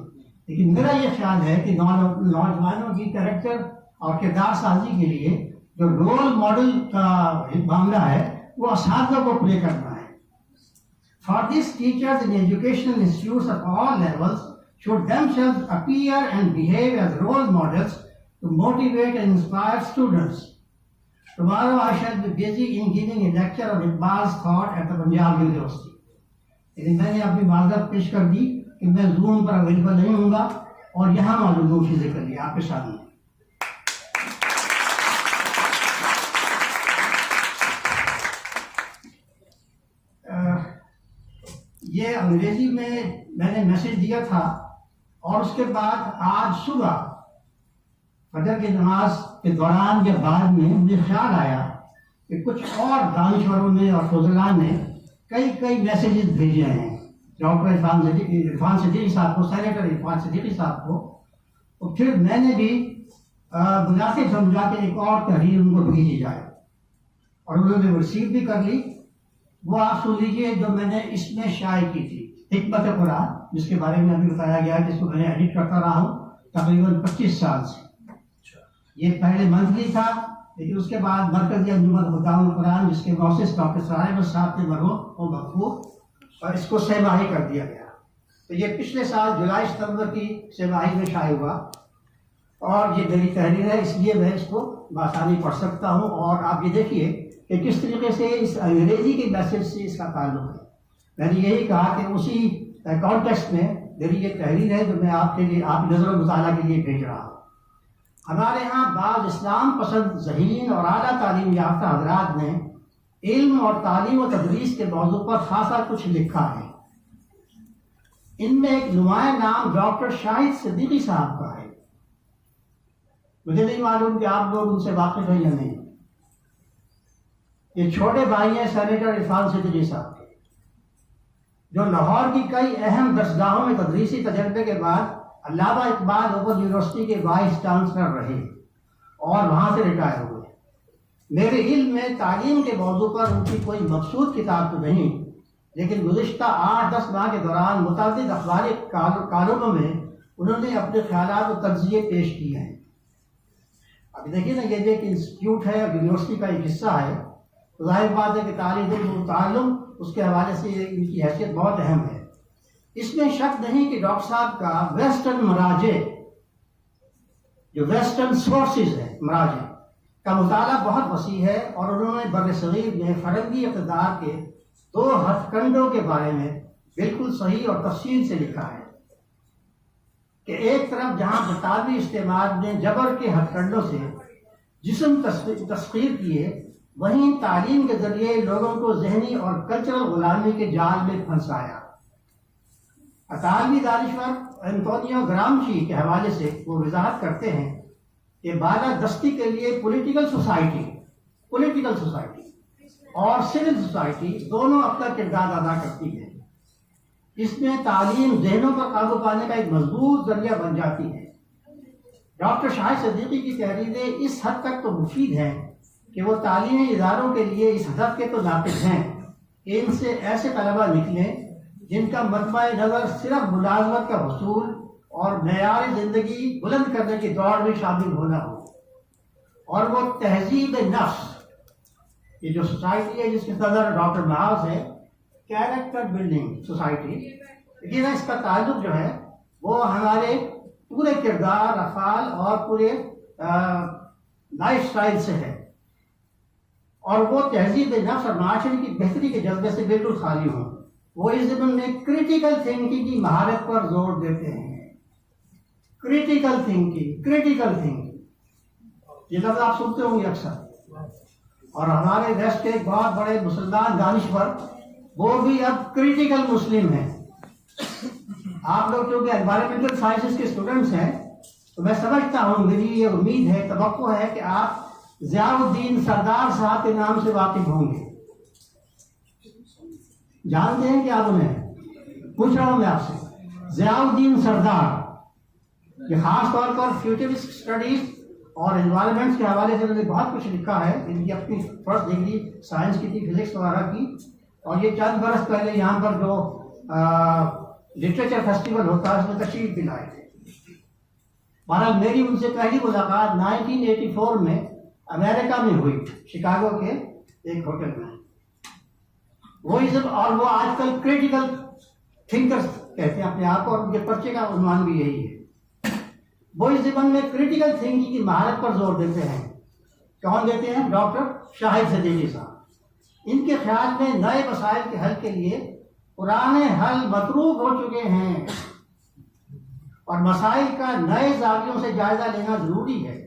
Speaker 4: لیکن میرا یہ خیال ہے کہ نوجوانوں کی کریکٹر اور کردار سازی کے لیے جو رول ماڈل کا معاملہ ہے وہ اساتذہ کو پلے کرنا ہے. For this, teachers in educational institutes at all levels should themselves appear and behave as role models to motivate and inspire students. Tomorrow I shall be busy in giving a lecture on Iqbal's thought at the Punjab University. لیکن میں نے اپنی معذرت پیش کر دی کہ میں زوم پر اویلیبل نہیں ہوں گا اور یہاں معلوم چیزیں کر لی آپ کے سامنے. یہ انگریزی میں نے میسج دیا تھا اور اس کے بعد آج صبح فجر کی نماز کے دوران یا بعد میں مجھے خیال آیا کہ کچھ اور دانشوروں نے اور فضلاء نے کئی میسیجز بھیجے ہیں ڈاکٹر عرفان صدیقی صاحب کو، سینیٹر عرفان صدیقی صاحب کو. اور پھر میں نے بھی مناسب سمجھا کہ ایک اور تحریر ان کو بھیجی جائے اور انہوں نے ریسیو بھی کر لی. وہ آپ سن لیجیے جو میں نے اس میں شائع کی تھی، حکمت قرآن، جس کے بارے میں ابھی بتایا گیا کہ اس کو میں نے ایڈٹ کرتا رہا ہوں تقریباً 25 سال سے. یہ پہلے منتھلی تھا لیکن اس کے بعد مرکزی انجمن حکام القرآن جس کے موسس ڈاکٹر صاحب صاحب کے مرحوم و مغفور، اور اس کو سہ ماہی کر دیا گیا. تو یہ پچھلے سال جولائی ستمبر کی سہ ماہی میں شائع ہوا اور یہ میری تحریر ہے، اس لیے میں اس کو بآسانی پڑھ سکتا ہوں. اور آپ یہ دیکھیے کہ کس طریقے سے اس انگریزی کے میسج سے اس کا تعلق ہے. میں نے یہی کہا کہ اسی کانٹیکسٹ میں میری یہ تحریر ہے جو میں آپ کے لیے آپ نظر و مطالعہ کے لیے بھیج رہا ہوں. ہمارے ہاں بعض اسلام پسند ذہین اور اعلیٰ تعلیم یافتہ حضرات نے علم اور تعلیم و تدریس کے موضوع پر خاصا کچھ لکھا ہے. ان میں ایک نمایاں نام ڈاکٹر شاہد صدیقی صاحب کا ہے. مجھے نہیں معلوم کہ آپ لوگ ان سے واقف ہیں یا نہیں. یہ چھوٹے بھائی ہیں سینیٹر عرفان صدیقی صاحب کے، جو لاہور کی کئی اہم درسگاہوں میں تدریسی تجربے کے بعد علامہ اقبال اوپن یونیورسٹی کے وائس چانسلر رہے اور وہاں سے ریٹائر ہوئے. میرے علم میں تعلیم کے موضوع پر ان کی کوئی مقصود کتاب تو نہیں، لیکن گزشتہ 8-10 ماہ کے دوران متعدد اخباری کالموں میں انہوں نے اپنے خیالات و تجزیے پیش کیے ہیں. ابھی دیکھیے نا، یہ جو ایک انسٹیٹیوٹ ہے، یونیورسٹی کا ایک حصہ ہے، تو ظاہر بات ہے کہ طالب علم و تعلم اس کے حوالے سے ان کی حیثیت بہت اہم ہے۔ اس میں شک نہیں کہ ڈاکٹر صاحب کا ویسٹرن مراجع، جو ویسٹرن سورسز ہیں مراجع کا مطالعہ بہت وسیع ہے، اور انہوں نے بر صغیر میں فرنگی اقتدار کے 2 ہتھ کنڈوں کے بارے میں بالکل صحیح اور تفصیل سے لکھا ہے کہ ایک طرف جہاں برطانوی استعمار نے جبر کے ہتھ کنڈوں سے جسم تسخیر کیے، وہیں تعلیم کے ذریعے لوگوں کو ذہنی اور کلچرل غلامی کے جال میں پھنسایا۔ اطالوی دانشور انطونیو گرامشی کے حوالے سے وہ وضاحت کرتے ہیں کہ بالادستی کے لیے پولیٹیکل سوسائٹی اور سول سوسائٹی دونوں اپنا کردار ادا کرتی ہے۔ اس میں تعلیم ذہنوں پر قابو پانے کا ایک مضبوط ذریعہ بن جاتی ہے۔ ڈاکٹر شاہد صدیقی کی تحریریں اس حد تک تو مفید ہیں کہ وہ تعلیمی اداروں کے لیے اس ہدف کے تو ناقص ہیں کہ ان سے ایسے طلبہ نکلیں جن کا مطمع نظر صرف ملازمت کا حصول اور معیار زندگی بلند کرنے کی دوڑ میں شامل ہونا ہو، اور وہ تہذیب نفس، یہ جو سوسائٹی ہے جس کے صدر ڈاکٹر محاذ ہے، کیریکٹر بلڈنگ سوسائٹی، لیکن اس کا تعلق جو ہے وہ ہمارے پورے کردار، افعال اور پورے لائف سٹائل سے ہے، اور وہ تہذیب نفس اور معاشرے کی بہتری کے جذبے سے بالکل خالی ہوں۔ وہ اس ضمن میں کریٹیکل تھنکنگ کی مہارت پر زور دیتے ہیں۔ کریٹیکل تھنکنگ یہ لفظ آپ سنتے ہوں گے اکثر، اور ہمارے ویسٹ کے ایک بہت بڑے مسلمان دانشور وہ بھی اب کریٹیکل مسلم ہیں۔ آپ لوگ جو کہ انوائرمنٹل سائنسز کے اسٹوڈنٹس ہیں، تو میں سمجھتا ہوں، میری یہ امید ہے، توقع ہے کہ آپ ضیاء الدین سردار صاحب کے نام سے واقف ہوں گے۔ جانتے ہیں کہ آپ انہیں؟ پوچھ رہا ہوں میں آپ سے، ضیاء الدین سردار، یہ خاص طور پر فیوچرسٹ اسٹڈیز اور انوائرمنٹس کے حوالے سے انہوں نے بہت کچھ لکھا ہے۔ ان کی اپنی فرسٹ ڈگری سائنس کی تھی، فزکس وغیرہ کی، اور یہ چند برس پہلے یہاں پر جو لٹریچر فیسٹیول ہوتا ہے اس میں تشریف بھی لائے تھے۔ بہرحال میری ان سے پہلی ملاقات 1984 میں امریکہ میں ہوئی، شکاگو کے ایک ہوٹل میں۔ اور وہ آج کل کریٹیکل تھنکرز کہتے ہیں اپنے آپ کو، اور ان کے پرچے کا عنوان بھی یہی ہے۔ وہ اس زبان میں کریٹیکل تھنکنگ کی مہارت پر زور دیتے ہیں۔ کون دیتے ہیں؟ ڈاکٹر شاہد صدیقی صاحب۔ ان کے خیال میں نئے مسائل کے حل کے لیے پرانے حل متروک ہو چکے ہیں، اور مسائل کا نئے زاویوں سے جائزہ لینا ضروری ہے،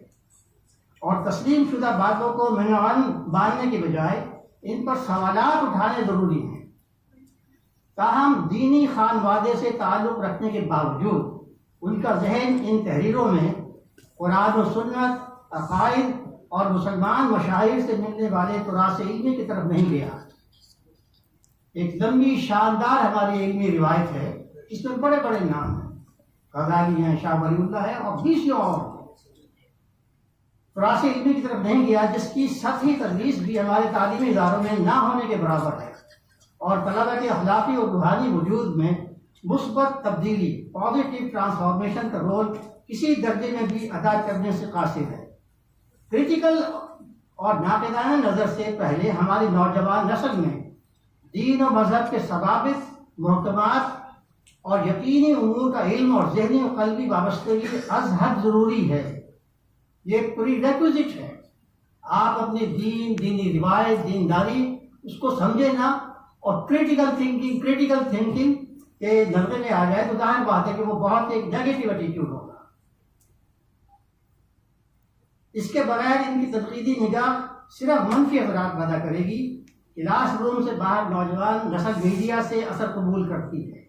Speaker 4: اور تسلیم شدہ باتوں کو منوان باندھنے کے بجائے ان پر سوالات اٹھانے ضروری ہیں۔ تاہم دینی خانوادے سے تعلق رکھنے کے باوجود ان کا ذہن ان تحریروں میں قرآن و سنت، عقائد اور مسلمان مشاہیر سے ملنے والے تراث علمی کی طرف نہیں گیا۔ ایک لمبی شاندار ہماری علمی روایت ہے، اس میں بڑے بڑے نام ہیں، غزالی ہیں، شاہ ولی اللہ ہے، اور 20 اور تراث علمی کی طرف نہیں گیا، جس کی سطحی تدریس بھی ہمارے تعلیمی اداروں میں نہ ہونے کے برابر ہے، اور طلبہ کے اخلاقی اور روحانی وجود میں مثبت تبدیلی، پازیٹیو ٹرانسفارمیشن کا رول کسی درجے میں بھی ادا کرنے سے قاصر ہے۔ کریٹیکل اور ناقدانہ نظر سے پہلے ہماری نوجوان نسل میں دین و مذہب کے ثوابت، محکمات اور یقینی امور کا علم اور ذہنی و قلبی وابستگی از حد ضروری ہے۔ یہ پری ریکوزٹ ہے۔ آپ اپنے دین، دینی روایت، دینداری اس کو سمجھے نا، اور کریٹیکل تھنکنگ کے نظر میں آ جائے تو ظاہر بات ہے کہ وہ بہت ایک نیگیٹو ایٹیٹیوڈ ہوگا۔ اس کے بغیر ان کی تنقیدی نگاہ صرف منفی اثرات پیدا کرے گی۔ کلاس روم سے باہر نوجوان نسل میڈیا سے اثر قبول کرتی ہے۔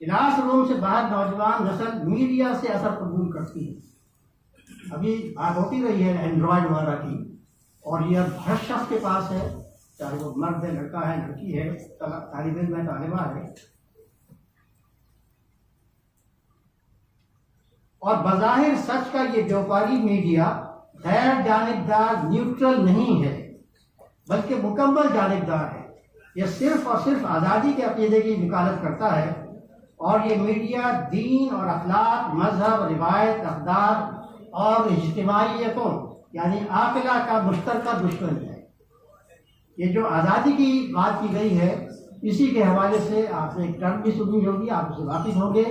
Speaker 4: کلاس روم سے باہر نوجوان نسل میڈیا سے اثر قبول کرتی ہے۔ ابھی بات ہوتی رہی ہے اینڈرائڈ وغیرہ کی، اور یہ اب ہر شخص کے پاس ہے، چاہے وہ مرد ہے، لڑکا ہے، لڑکی ہے، طالب علم ہے، طالبہ ہے، اور بظاہر سچ کا یہ بیوپاری میڈیا غیر جانبدار، نیوٹرل نہیں ہے، بلکہ مکمل جانبدار ہے۔ یہ صرف اور صرف آزادی کے عقیدے کی وکالت کرتا ہے، اور یہ میڈیا دین اور اخلاق، مذہب، روایت، اقدار اور اجتماعیتوں یعنی عاقلہ کا مشترکہ دشمن ہے۔ یہ جو آزادی کی بات کی گئی ہے، اسی کے حوالے سے آپ نے ایک ٹرم بھی سنی ہوگی، آپ اسے واقف ہوں گے۔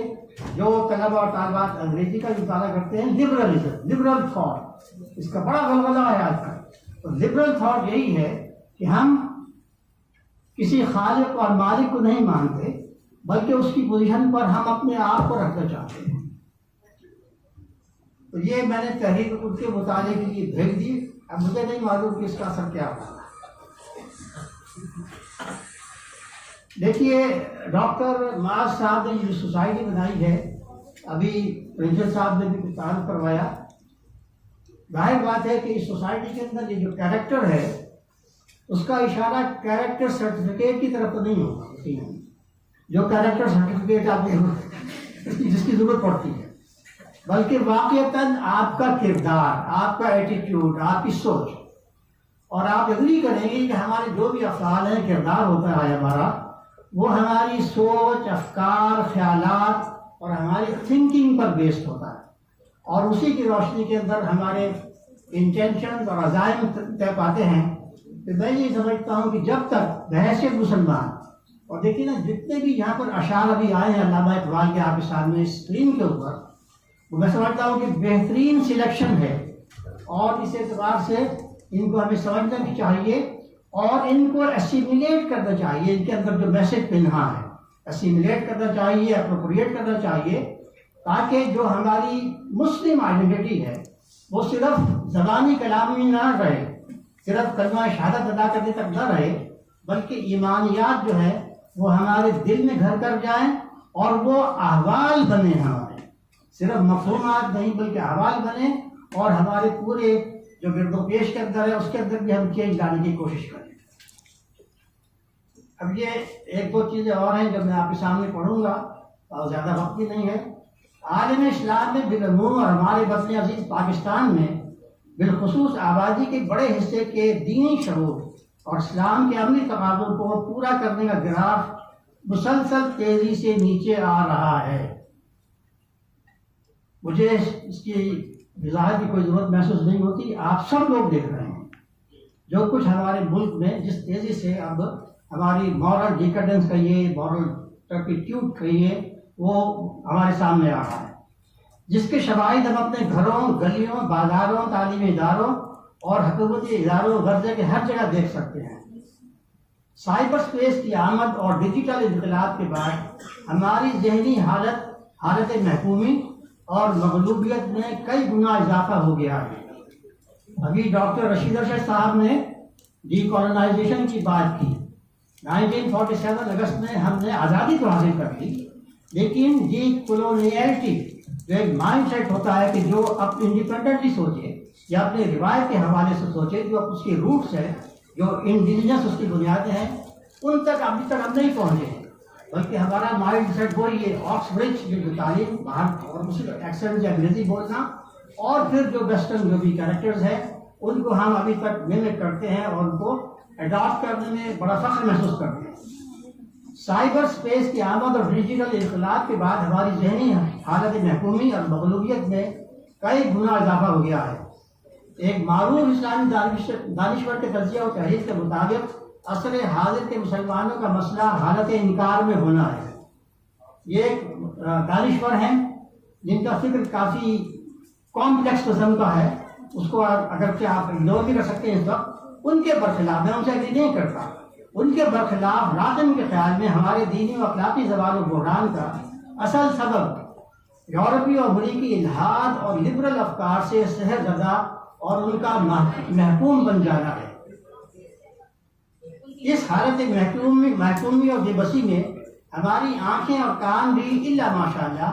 Speaker 4: جو طلبہ اور طالبات انگریزی کا مطالعہ کرتے ہیں، لبرلزم، لبرل تھاٹ، اس کا بڑا غلغلہ ہے آج کل۔ تو لبرل تھاٹ یہی ہے کہ ہم کسی خالق اور مالک کو نہیں مانتے، بلکہ اس کی پوزیشن پر ہم اپنے آپ کو رکھنا چاہتے ہیں۔ تو یہ میں نے تحریر ان کے مطالعے کے لیے بھیج دی۔ اب مجھے نہیں معلوم کہ اس کا اثر کیا ہوگا۔ دیکھیے، ڈاکٹر معاذ صاحب نے جو سوسائٹی بنائی ہے، ابھی پرنسپل صاحب نے بھی کچھ تعارف کروایا۔ ظاہر بات ہے کہ اس سوسائٹی کے اندر یہ جو کیریکٹر ہے، اس کا اشارہ کیریکٹر سرٹیفکیٹ کی طرف تو نہیں ہوگا، جو کیریکٹر سرٹیفکیٹ آپ جس کی ضرورت پڑتی ہے، بلکہ واقعتاً آپ کا کردار، آپ کا ایٹیٹیوڈ، آپ کی سوچ۔ اور آپ اگری کریں گے کہ ہمارے جو بھی افعال ہیں، کردار ہوتا ہے ہمارا، وہ ہماری سوچ، افکار، خیالات اور ہماری تھنکنگ پر بیسڈ ہوتا ہے، اور اسی کی روشنی کے اندر ہمارے انٹینشنز اور عزائم طے پاتے ہیں۔ تو میں یہ سمجھتا ہوں کہ جب تک بحیثیت مسلمان، اور دیکھیے نا جتنے بھی یہاں پر اشعار ابھی آئے ہیں علامہ اقبال کے آپ کے سامنے اسکرین کے اوپر، وہ میں سمجھتا ہوں کہ بہترین سلیکشن ہے، اور اس اعتبار سے ان کو ہمیں سمجھنا بھی چاہیے اور ان کو اسیمیلیٹ کرنا چاہیے۔ ان کے اندر جو میسج پنہا ہے، اسیمیلیٹ کرنا چاہیے، اپروپریٹ کرنا چاہیے، تاکہ جو ہماری مسلم آئیڈینٹی ہے وہ صرف زبانی کلامی نہ رہے، صرف کلمہ شہادت ادا کرنے تک نہ رہے، بلکہ ایمانیات جو ہے وہ ہمارے دل میں گھر کر جائیں، اور وہ احوال بنے ہمارے، صرف مفہومات نہیں بلکہ احوال بنے، اور ہمارے پورے جو گرد و پیش کے اندر ہے اس کے اندر بھی ہم چینج لانے کی کوشش کریں۔ اب یہ ایک دو چیزیں اور ہیں جو میں آپ کے سامنے پڑھوں گا، اور زیادہ وقت بھی نہیں ہے۔ عالم اسلام میں بالعموم اور ہمارے وطن عزیز پاکستان میں بالخصوص آبادی کے بڑے حصے کے دینی شعور اور اسلام کے عملی تقاضوں کو پورا کرنے کا گراف مسلسل تیزی سے نیچے آ رہا ہے۔ مجھے اس کی وضاحت کی کوئی ضرورت محسوس نہیں ہوتی، آپ سب لوگ دیکھ رہے ہیں جو کچھ ہمارے ملک میں جس تیزی سے اب ہماری مورل ڈیکیڈنس کہیے، مورل ٹرپیٹیوڈ کہیے، وہ ہمارے سامنے آ رہا ہے، جس کے شواہد ہم اپنے گھروں، گلیوں، بازاروں، تعلیمی اداروں اور حکومتی اداروں غرضے کے ہر جگہ دیکھ سکتے ہیں۔ سائبر سپیس کی آمد اور ڈیجیٹل انقلاب کے بعد ہماری ذہنی حالت محکومی اور مغلوبیت میں کئی گنا اضافہ ہو گیا ہے۔ ابھی ڈاکٹر رشید ارشد صاحب نے ڈی کالونائزیشن کی بات کی۔ 1947 اگست میں ہم نے آزادی تو حاصل کر لی، لیکن ڈی کولونیلٹی جو ایک مائنڈ سیٹ ہوتا ہے کہ جو اب انڈیپینڈنٹلی سوچے یا اپنے روایت کے حوالے سے سوچے، جو اس کی روٹس ہے، جو انڈیجنس اس کی بنیادیں ہیں، ان تک ابھی تک ہم نہیں پہنچے ہیں، بلکہ ہمارا مائنڈ سیٹ وہی ہے آکسبرڈ جو تعلیم باہر اور ایکسنٹ یا انگریزی بولنا، اور پھر جو ویسٹرن جو بھی کیریکٹرز ہیں ان کو ہم ابھی تک میمک کرتے ہیں اور ان کو اڈاپٹ کرنے میں بڑا فخر محسوس کرتے ہیں۔ سائبر سپیس کی آمد اور ڈیجیٹل انقلاب کے بعد ہماری ذہنی حالت محکومی اور مغلوبیت میں کئی گنا اضافہ ہو گیا ہے۔ ایک معروف اسلامی دانشور کے تجزیہ و تحریر کے مطابق عصر حاضر کے مسلمانوں کا مسئلہ حالت انکار میں ہونا ہے۔ یہ ایک دانشور ہیں جن کا فکر کافی کمپلیکس قسم کا ہے، اس کو اگرچہ آپ اگنور بھی کر سکتے ہیں اس وقت۔ ان کے برخلاف میں ان سے ایگری نہیں کرتا، ان کے برخلاف راغب کے خیال میں ہمارے دینی و اخلاقی زوال و بحران کا اصل سبب یورپی اور امریکی الحاد اور لبرل افکار سے سحر زدہ اور ان کا محکوم بن جانا ہے۔ اس حالت محکومی اور بے بسی میں ہماری آنکھیں اور کان بھی الا ماشاءاللہ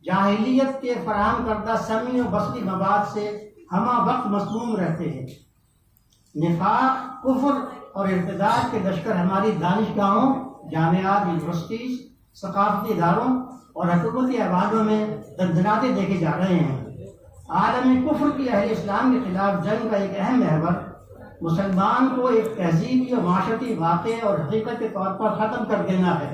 Speaker 4: جاہلیت کے فراہم کردہ سمعی و بصری مواد سے ہمہ وقت مسموم رہتے ہیں۔ نفاق، کفر اور ارتداد کے لشکر ہماری دانشگاہوں، جامعات، یونیورسٹیز، ثقافتی اداروں اور حکومتی ایوانوں میں دندناتے دیکھے جا رہے ہیں۔ عالم کفر کی اہل اسلام کے خلاف جنگ کا ایک اہم محور مسلمان کو ایک تہذیبی اور معاشرتی واقع اور حقیقت کے طور پر ختم کر دینا ہے۔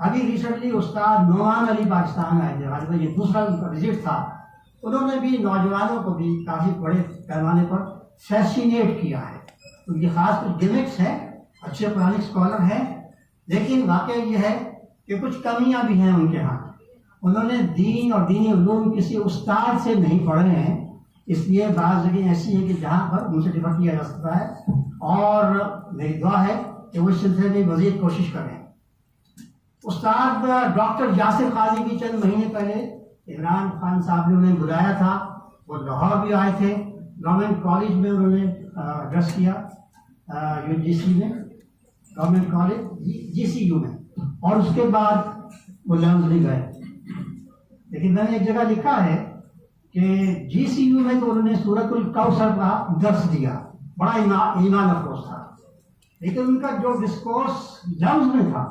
Speaker 4: ابھی ریسنٹلی استاد نعمان علی پاکستان آئے تھے، غالباً یہ دوسرا ان کا وزٹ تھا. انہوں نے بھی نوجوانوں کو بھی کافی بڑے پیمانے پر فیسینیٹ کیا ہے. ان کی خاص کچھ گیمکس ہیں، اچھے قرآنک اسکالر ہیں، لیکن واقعہ یہ ہے کہ کچھ کمیاں بھی ہیں ان کے ہاں. انہوں نے دین اور دینی علوم کسی استاد سے نہیں پڑھے ہیں، اس لیے بعض جگہیں ایسی ہیں کہ جہاں پر ان سے ڈفر کیا جا سکتا ہے. اور میری دعا ہے کہ وہ اس سلسلے میں مزید کوشش کریں. استاد ڈاکٹر یاسر قاضی بھی چند مہینے پہلے عمران خان صاحب نے انہیں بلایا تھا، وہ لاہور بھی آئے تھے. گورنمنٹ کالج میں انہوں نے ایڈریس کیا، UGC میں، گورنمنٹ کالج GCU میں، اور اس کے بعد وہ لندن گئے. لیکن میں نے ایک جگہ لکھا ہے کہ GCU میں تو انہوں نے سورۃ الکوثر کا درس دیا، بڑا ایمان افروز تھا، لیکن ان کا جو ڈسکورس لفظ میں تھا،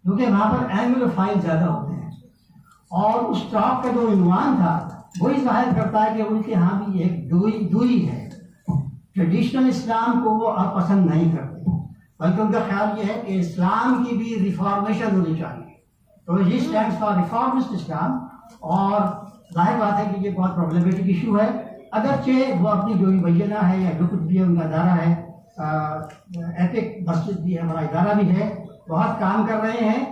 Speaker 4: کیونکہ وہاں پر اینگل فائل زیادہ ہوتے ہیں، اور اس ٹاک کا جو عنوان تھا وہی ظاہر کرتا ہے کہ ان کے ہاں بھی ایک دوئی ہے. ٹریڈیشنل اسلام کو وہ اب پسند نہیں کرتے، بلکہ ان کا خیال یہ ہے کہ اسلام کی بھی ریفارمیشن ہونی چاہیے. تو یہ اسٹینڈس فار ریفارمسٹ اسلام، اور ظاہر بات ہے کہ یہ بہت پرابلمٹک ایشو ہے. اگرچہ وہ اپنی جو بھی بینہ ہے یا جو کچھ بھی ان کا ادارہ ہے، ایپک مسجد بھی ہے، بڑا ادارہ بھی ہے، بہت کام کر رہے ہیں.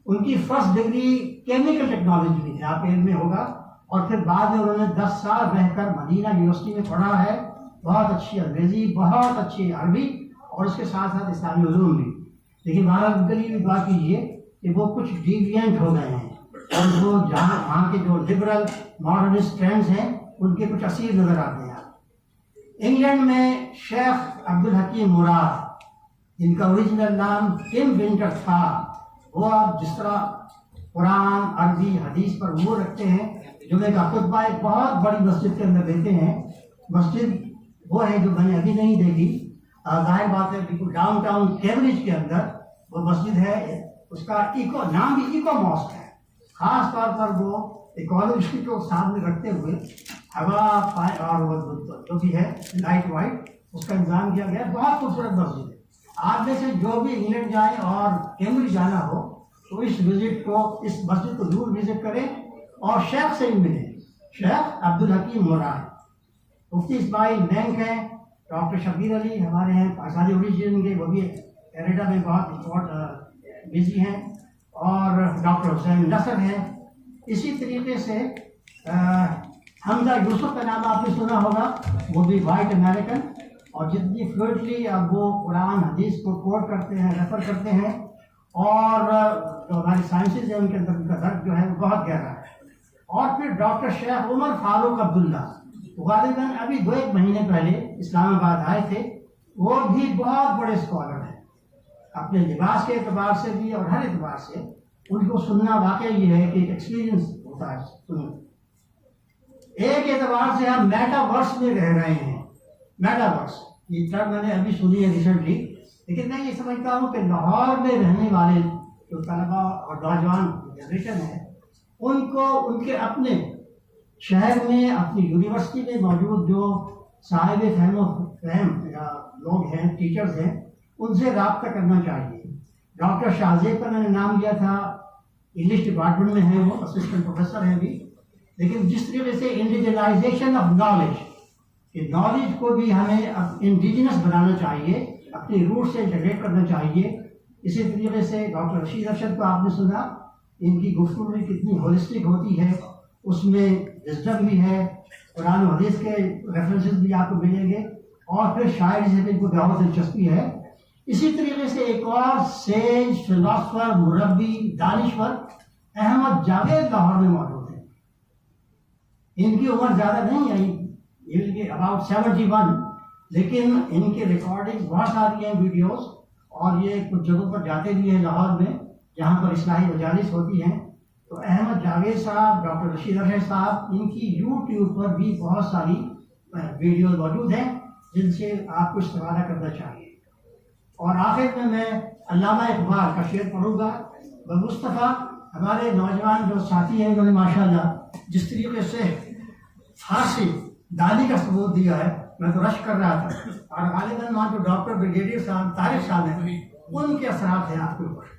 Speaker 4: ان کی فرسٹ ڈگری کیمیکل ٹیکنالوجی میں ہے، آپ علم میں ہوگا، اور پھر بعد میں انہوں نے 10 سال رہ کر مدینہ یونیورسٹی میں پڑھا ہے. بہت اچھی انگریزی، بہت اچھی عربی، اور اس کے ساتھ ساتھ اسلامی علوم بھی. لیکن بہرحال ان کے لیے بھی دعا کیجیے کہ وہ کچھ ڈیوینٹ ہو گئے ہیں، اور وہ جہاں وہاں کے جو لبرل ماڈرنسٹ ٹرینڈز ہیں ان کے کچھ اثیر نظر آتے ہیں. انگلینڈ میں شیخ عبدالحکیم مراد، جن کا اوریجنل نام ٹم ونٹر تھا، وہ آپ جس طرح قرآن، عربی، حدیث پر وہ رکھتے ہیں، جمعے کا خطبہ ایک بہت بڑی مسجد کے اندر دیتے ہیں. مسجد وہ ہے جو میں نے ابھی نہیں دیکھی، ظاہر بات ہے بالکل ڈاؤن ٹاؤن کیمبرج کے اندر وہ مسجد ہے. اس کا نام بھی ایکو ماسک ہے. خاص طور پر وہ ایکولوجی کو سامنے رکھتے ہوئے ہوا اور وہ جو بھی ہے لائٹ وائٹ اس کا انتظام کیا گیا. بہت خوبصورت مسجد ہے. آپ میں سے جو بھی انگلینڈ جائیں اور کیمبرج جانا ہو تو اس وزٹ کو، اس مسجد کو ضرور وزٹ کریں اور شیخ سے بھی ملیں. شیخ عبدالحکیم مراد. مفتی اسماعیل مینک ہیں، ڈاکٹر شبیر علی ہمارے ہیں پاکستانی اوریجن کے، وہ بھی کینیڈا میں بہت بزی ہیں، اور ڈاکٹر حسین نصر ہیں. اسی طریقے سے حمزہ یوسف کا نام آپ نے سنا ہوگا، وہ بھی وائٹ امریکن، اور جتنی فلوئنٹلی اب وہ قرآن حدیث کو کوٹ کرتے ہیں، ریفر کرتے ہیں، اور جو ہماری سائنسز ہیں ان کے اندر ان کا درد جو ہے وہ بہت گہرا ہے. اور پھر ڈاکٹر شیخ عمر فاروق عبداللہ، غالباً ابھی 2-1 مہینے پہلے اسلام آباد آئے تھے. وہ بھی بہت بڑے اسکالر ہیں، اپنے لباس کے اعتبار سے بھی اور ہر اعتبار سے. ان کو سننا واقعی یہ ہے کہ ایک ایکسپیرینس ہوتا ہے سننا. ایک اعتبار سے ہم میٹاورس میں رہ رہے ہیں. میٹاورس یہ ٹرم میں نے ابھی سنی ہے ریسنٹلی، لیکن میں یہ سمجھتا ہوں کہ لاہور میں رہنے والے جو طلبا اور نوجوان جنریشن ہے، ان کو ان کے اپنے شہر میں، اپنی یونیورسٹی میں موجود جو صاحب فہم و فہم یا لوگ ہیں، ٹیچرز ہیں، ان سے رابطہ کرنا چاہیے. ڈاکٹر شاہزیب کا میں نے نام لیا تھا، انگلش ڈپارٹمنٹ میں ہیں، وہ اسسٹنٹ پروفیسر ہیں بھی. لیکن جس طریقے سے انڈیجنائزیشن آف نالج، کہ نالج کو بھی ہمیں انڈیجنس بنانا چاہیے، اپنی روٹ سے انٹیگریٹ کرنا چاہیے. اسی طریقے سے ڈاکٹر رشید ارشد کو آپ نے سنا، ان کی گفتگو میں کتنی ہولسٹک ہوتی ہے، اس میں وزڈم بھی ہے، قرآن و حدیث کے ریفرنسز بھی آپ کو ملیں گے، اور پھر شاعری سے بھی بہت دلچسپی ہے. اسی طریقے سے ایک اور سیج، فلاسفر، مربی، دانشور احمد جاوید لاہور میں موجود ہیں. ان کی عمر زیادہ نہیں ہے، ان کے اباؤٹ 71، لیکن ان کی ریکارڈنگ بہت ساری ہیں، ویڈیوز، اور یہ کچھ جگہوں پر جاتے بھی ہیں لاہور میں جہاں پر اصلاحی مجالس ہوتی ہیں. تو احمد جاوید صاحب، ڈاکٹر رشید ارشد صاحب، ان کی یوٹیوب پر بھی بہت ساری ویڈیوز موجود ہیں جن سے آپ کو استفادہ کرنا چاہیے. اور آخر میں علامہ اقبال کا شعر پڑھوں گا. مصطفیٰ ہمارے نوجوان جو ساتھی ہیں، انہوں نے ماشاءاللہ جس طریقے سے فارسی دادی کا ثبوت دیا ہے، میں تو رش کر رہا تھا. اور غالباً وہاں جو ڈاکٹر بریگیڈیئر صاحب طارق صاحب ہیں، ان کے اثرات ہیں آپ کے اوپر.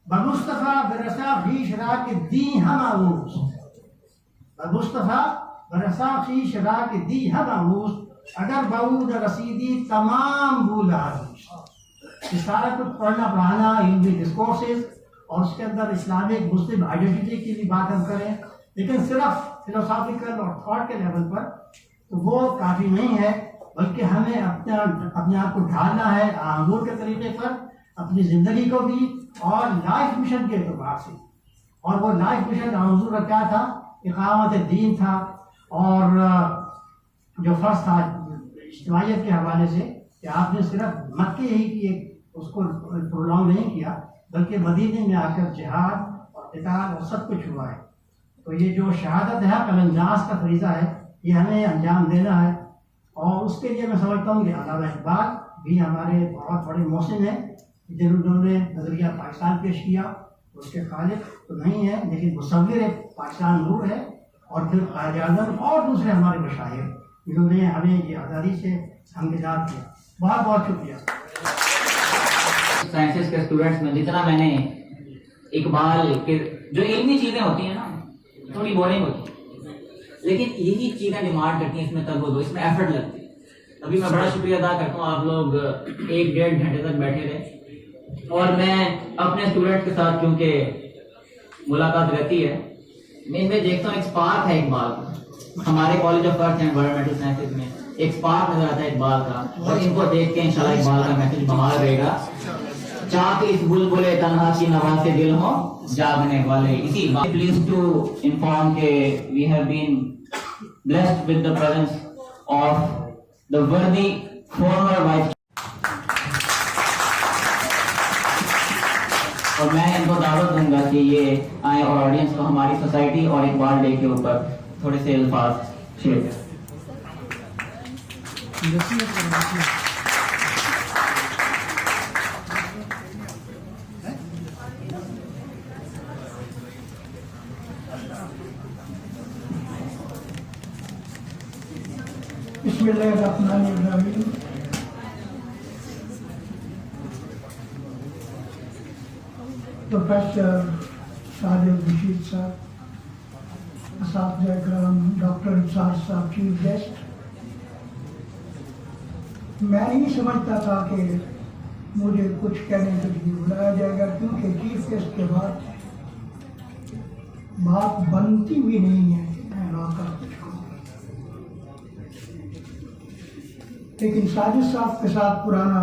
Speaker 4: بمصطفى برساخ في شراك الدين هماوس بمصطفى برساخ في شراك الدين هماوس اگر بعود رسیدی تمام بھول یہ سارا کچھ پڑھنا پڑھانا علمی ڈسکورسز اور اس کے اندر اسلامک مسلم آئیڈینٹی کی بھی بات ہم کریں لیکن صرف فلوسافیکل اور تھاٹ کے لیول پر تو وہ کافی نہیں ہے بلکہ ہمیں اپنے آپ کو ڈھالنا ہے حضور کے طریقے پر اپنی زندگی کو بھی اور لائف مشن کے اعتبار سے. اور وہ لائف مشن حضور کا کیا تھا؟ اقامت دین تھا. اور جو فرض تھا اجتماعیت کے حوالے سے کہ آپ نے صرف مکے ہی کی اس کو پرولونگ نہیں کیا بلکہ مدینے میں آ کر جہاد اور قتال اور سب کچھ ہوا ہے. تو یہ جو شہادت ہے کلنجاس کا فریضہ ہے یہ ہمیں انجام دینا ہے. اور اس کے لیے میں سمجھتا ہوں کہ علامہ اقبال بھی ہمارے بہت بڑے محسن ہیں جنہوں نے نظریہ پاکستان پیش کیا. اس کے خالق تو نہیں ہے لیکن مصور پاکستان نور ہے. اور پھر قائد اعظم اور دوسرے ہمارے مشاہیر جنہوں نے ہمیں یہ آزادی سے ہمدرد کیا. بہت بہت شکریہ.
Speaker 5: سائنسز کے اسٹوڈنٹس میں جتنا میں نے اقبال کے جو علمی چیزیں ہوتی ہیں نا تھوڑی بورنگ ہوتی ہیں لیکن یہی چیزیں ڈیمانڈ کرتی ہیں اس میں تگ اس میں ایفرٹ لگتی ہے. ابھی میں بڑا شکریہ ادا کرتا ہوں آپ لوگ 1-1.5 گھنٹے تک بیٹھے رہے اور میں اپنے اسٹوڈنٹ کے ساتھ کیونکہ ملاقات رہتی ہے میں ان میں دیکھتا ہوں ایک اسپارک ہے اقبال کا. ہمارے college of earth and environmental sciences میں ایک اسپارک نظر آتا ہے اقبال کا اور ان کو دیکھ کے انشاءاللہ اقبال کا میسج بمار رہے گا. چاک اس بلبلے تنہا کی نوا سے دل ہو جاگنے والے. اسی پلیز ٹو انفارم کہ we have been blessed with the presence of the worthy former vice. اور میں ان کو دعوت دوں گا کہ یہ آئیں اور آڈینس کو ہماری سوسائٹی اور اقبال ڈے کے اوپر تھوڑے سے الفاظ شیئر کریں.
Speaker 6: بسم اللہ الرحمن الرحیم. پروفیسر سعادت رشید صاحب, اساتذہ اکرام, ڈاکٹر ابصار صاحب, چیف گیسٹ, میں نہیں سمجھتا تھا کہ مجھے کچھ کہنے کے لیے بلایا جائے گا کیونکہ چیف گیسٹ کے بعد بات بنتی بھی نہیں ہے کہ میں آ کر کچھ کہوں. لیکن ساجد صاحب کے ساتھ پرانا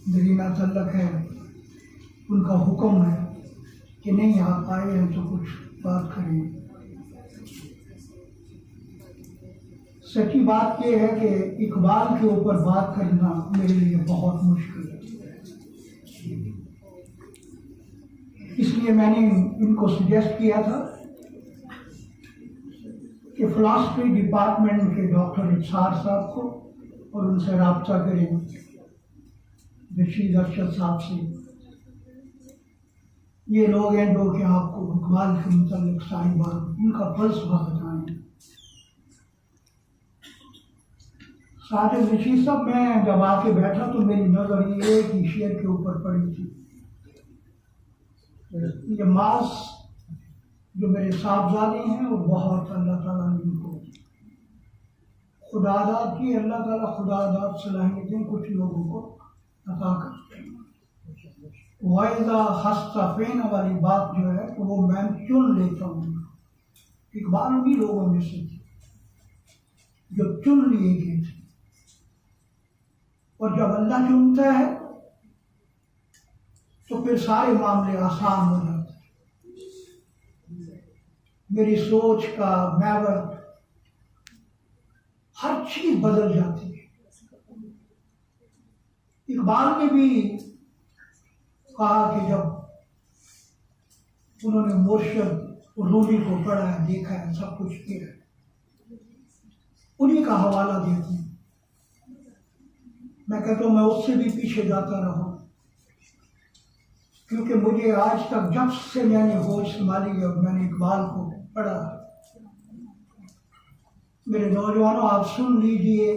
Speaker 6: درینا تعلق ہے, ان کا حکم ہے کہ نہیں آپ آئے ہیں تو کچھ بات کریں. سچی بات یہ ہے کہ اقبال کے اوپر بات کرنا میرے لیے بہت مشکل ہے. اس لیے میں نے ان کو سجیسٹ کیا تھا کہ فلاسفی ڈپارٹمنٹ کے ڈاکٹر ابصار صاحب کو اور ان سے رابطہ کریں, رشید ارشد صاحب سے. یہ لوگ ہیں جو کہ آپ کو اقبال کے متعلق ساری بات ان کا فلسفہ بتائیں. سعادت رشید صاحب, میں جب آ کے بیٹھا تو میری نظر یہ ایک ہی شعر کے اوپر پڑی تھی. یہ ماس جو میرے صاحبزادے ہیں وہ بہت اللہ تعالیٰ نے ان کو خدا داد کی, اللہ تعالیٰ خدا داد صلاحیتیں کچھ لوگوں کو عطا کرتے ہیں. وائزہ خستفین والی بات جو ہے تو وہ میں چن لیتا ہوں. اقبال بھی لوگوں میں سے تھے جو چن لیے گئے تھے, اور جب اللہ چنتا ہے تو پھر سارے معاملے آسان ہو جاتے ہیں. میری سوچ کا محور ہر چیز بدل جاتی ہے. اقبال نے بھی کہا کہ جب انہوں نے مرشد رومی کو پڑھا ہے, دیکھا ہے, سب کچھ کیا ہے, انہی کا حوالہ دیتے ہیں. میں کہتا ہوں میں اس سے بھی پیچھے جاتا رہا کیونکہ مجھے آج تک جب سے میں نے ہوش سنبھالی ہے میں نے اقبال کو پڑھا. میرے نوجوانوں, آپ سن لیجئے,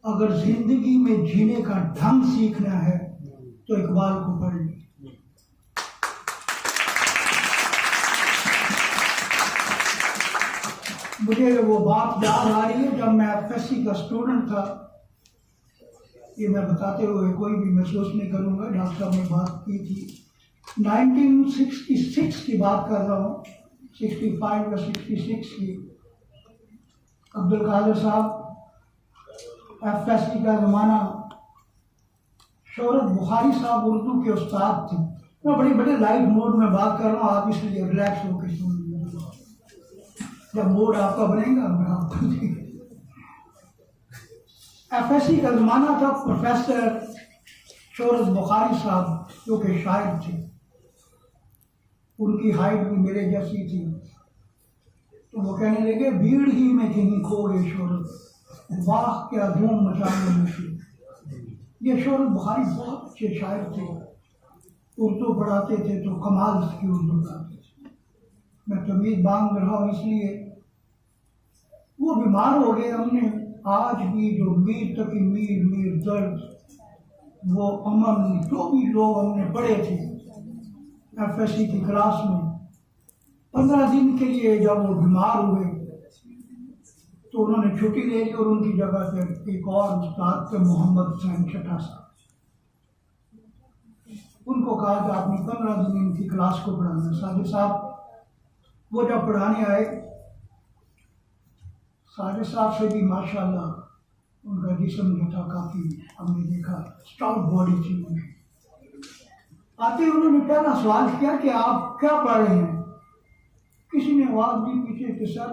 Speaker 6: اگر زندگی میں جینے کا ڈھنگ سیکھنا ہے تو اقبال کو پڑھ لیں. مجھے وہ بات یاد آ رہی ہے جب میں ایف ایس سی کا اسٹوڈنٹ تھا. یہ میں بتاتے ہوئے کوئی بھی محسوس نہیں کروں گا. ڈاکٹر صاحب نے بات کی تھی 1966 کی بات کر رہا ہوں, 65 یا 66 کی. عبد القادر صاحب ایف ایس سی کا زمانہ. شہرت بخاری صاحب اردو کے استاد تھے. میں بڑے لائٹ موڈ میں بات کر رہا ہوں, آپ اس لیے ریلیکس ہو کے سن لیں. جب موڈ آپ کا بنے گا میں آپ کو دیں گا. ایف ایس سی کا زمانہ تھا. پروفیسر شہرت بخاری صاحب جو کہ شاعر تھے, ان کی ہائٹ بھی میرے جیسی تھی, تو وہ کہنے لگے بھیڑ ہی میں کہیں کھو گئے شہرت, واہ کیا دھوم مچانے مشکل. یہ شہرت بخاری بہت اچھے شاعر تھے, اردو پڑھاتے تھے تو کمال کی اردو پڑھاتے تھے. میں تمیز باندھ رہا ہوں اس لیے وہ بیمار ہو گئے. ہم نے آج بھی جو میر تک میر درد, وہ امن, جو بھی لوگ ہم نے پڑھے تھے ایف ایس سی کی کلاس میں, 15 دن کے لیے جب وہ بیمار ہوئے تو انہوں نے چھٹی لے لی اور ان کی جگہ پہ ایک اور استاد تھے محمد حسین چٹا صاحب. ان کو کہا کہ آپ نے 15 دن ان کی کلاس کو پڑھانا. ساجد صاحب وہ جب پڑھانے آئے, ساجد صاحب سے بھی ماشاءاللہ ان کا جسم جو تھا کافی, ہم نے دیکھا اسٹاؤٹ باڈی تھی. آتے انہوں نے پہلا سوال کیا کہ آپ کیا پڑھ رہے ہیں. کسی نے آواز دی پیچھے کہ سر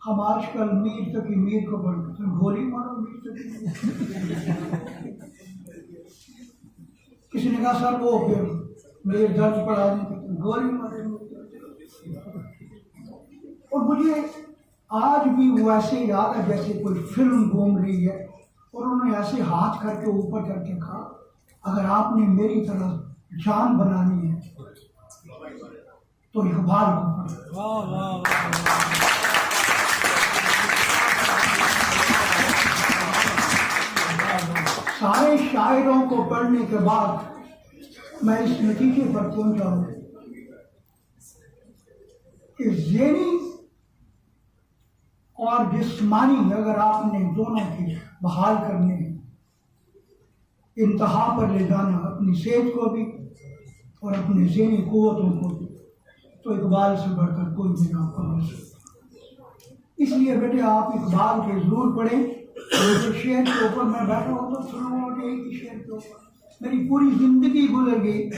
Speaker 6: ہم آج کل میر تک میر کو پڑھتے ہیں. گولی مارو میر تک. کسی نے کہا سر وہ پھر میر درد پڑھا دیں, گولی مارے. اور مجھے آج بھی وہ ایسے یاد ہے جیسے کوئی فلم گھوم رہی ہے, اور انہوں نے ایسے ہاتھ کر کے اوپر کر کے کہا اگر آپ نے میری طرح جان بنانی ہے تو اقبال کو پڑھو. سارے شاعروں کو پڑھنے کے بعد میں اس نتیجے پر پہنچا ہوں کہ ذہنی اور جسمانی اگر آپ نے دونوں کی بحال کرنے ہیں, انتہا پر لے جانا اپنی صحت کو بھی اور اپنی ذہنی قوتوں کو بھی, تو اقبال سے بڑھ کر کوئی بھی آپ کو نہیں سکتا. اس لیے بیٹے آپ اقبال کے ضرور پڑھیں. شعر کے اوپر میں بیٹھا ہوں تو سنوں گا کہ ایک ہی شعر کے اوپر میری پوری زندگی گزر گئی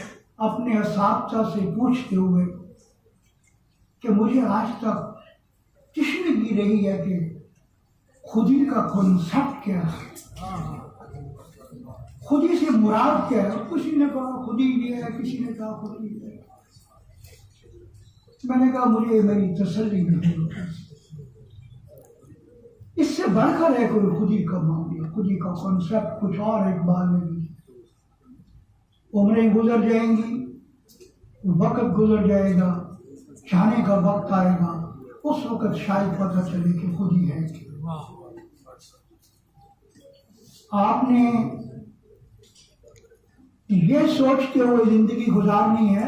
Speaker 6: اپنے اساتذہ سے پوچھتے ہوئے کہ مجھے آج تک تشنگی رہی ہے کہ خودی کا کنسپٹ کیا ہے, خودی سے مراد کیا ہے. کسی نے کہا خودی یہ ہے, کسی نے کہا خودی یہ ہے. میں نے کہا مجھے میری تسلی نہیں ہوتی, اس سے بڑھ کر ہے کوئی خودی کا معاملہ, خودی کا کنسپٹ کچھ اور ہے. اقبال میں بھی عمریں گزر جائیں گی, وقت گزر جائے گا, جانے کا وقت آئے گا, اس وقت شاید پتہ چلے کہ خودی ہے. آپ نے یہ سوچتے ہوئے زندگی گزارنی ہے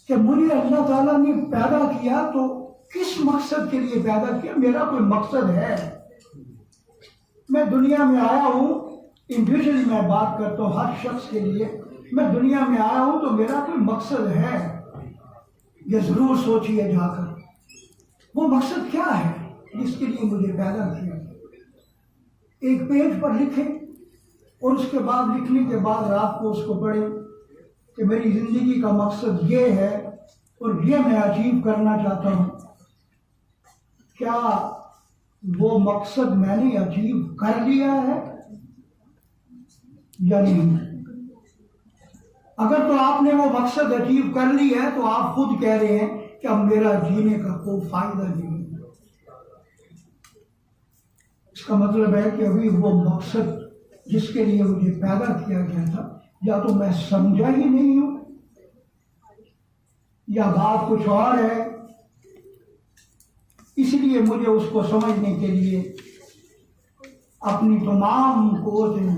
Speaker 6: کہ مجھے اللہ تعالیٰ نے پیدا کیا تو کس مقصد کے لیے پیدا کیا. میرا کوئی مقصد ہے. میں دنیا میں آیا ہوں, انڈیویجلی میں بات کرتا ہوں ہر شخص کے لیے, میں دنیا میں آیا ہوں تو میرا کوئی مقصد ہے. یہ ضرور سوچیے جا کر وہ مقصد کیا ہے جس کے لیے مجھے پیدا کیا. ایک پیج پر لکھیں اور اس کے بعد لکھنے کے بعد رات کو اس کو پڑھیں کہ میری زندگی کا مقصد یہ ہے اور یہ میں اچیو کرنا چاہتا ہوں. کیا وہ مقصد میں نے اچیو کر لیا ہے یا نہیں؟ اگر تو آپ نے وہ مقصد اچیو کر لیا ہے تو آپ خود کہہ رہے ہیں کہ اب میرا جینے کا کوئی فائدہ نہیں. اس کا مطلب ہے کہ ابھی وہ مقصد جس کے لیے مجھے پیدا کیا گیا تھا یا تو میں سمجھا ہی نہیں ہوں یا بات کچھ اور ہے. اس لیے مجھے اس کو سمجھنے کے لیے اپنی تمام قوتیں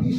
Speaker 6: 20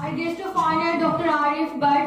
Speaker 2: Our guest of honor, Dr. Arif Bhatt,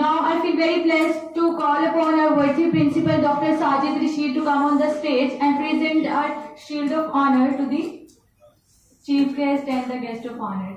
Speaker 2: Now I feel very blessed to call upon our worthy principal, Dr. Sajid Rashid, to come on the stage and present our shield of honor to the chief guest and the guest of honor.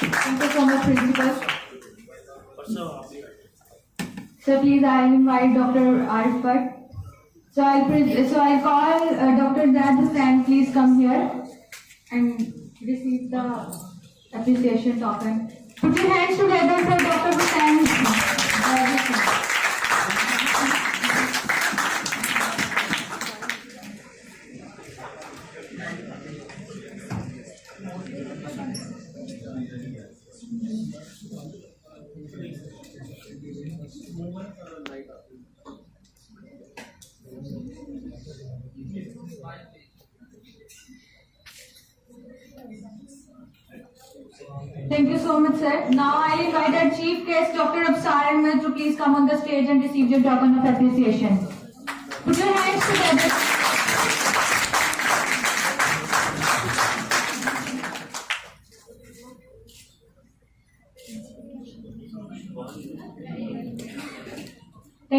Speaker 2: Thank you so much, Principal. So please, I invite Dr. Arif Bhatt. So I'll call Dr. Zaid Hussain. Please come here and receive the appreciation token. Put your hands together for Dr. Hussain. Thank you so much, sir. Now I invite our chief guest, Dr. Absar Ahmed, to please come on the stage and receive your token of appreciation. Put your hands together.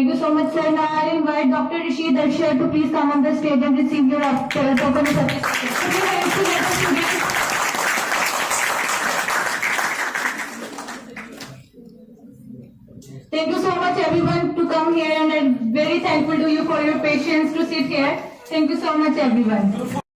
Speaker 2: Thank you so much, sir. Now I invite Dr. Rashid Arshad to please come on the stage and receive your token of appreciation. Thank you so much everyone to come here, and I'm very thankful to you for your patience to sit here. Thank you so much everyone.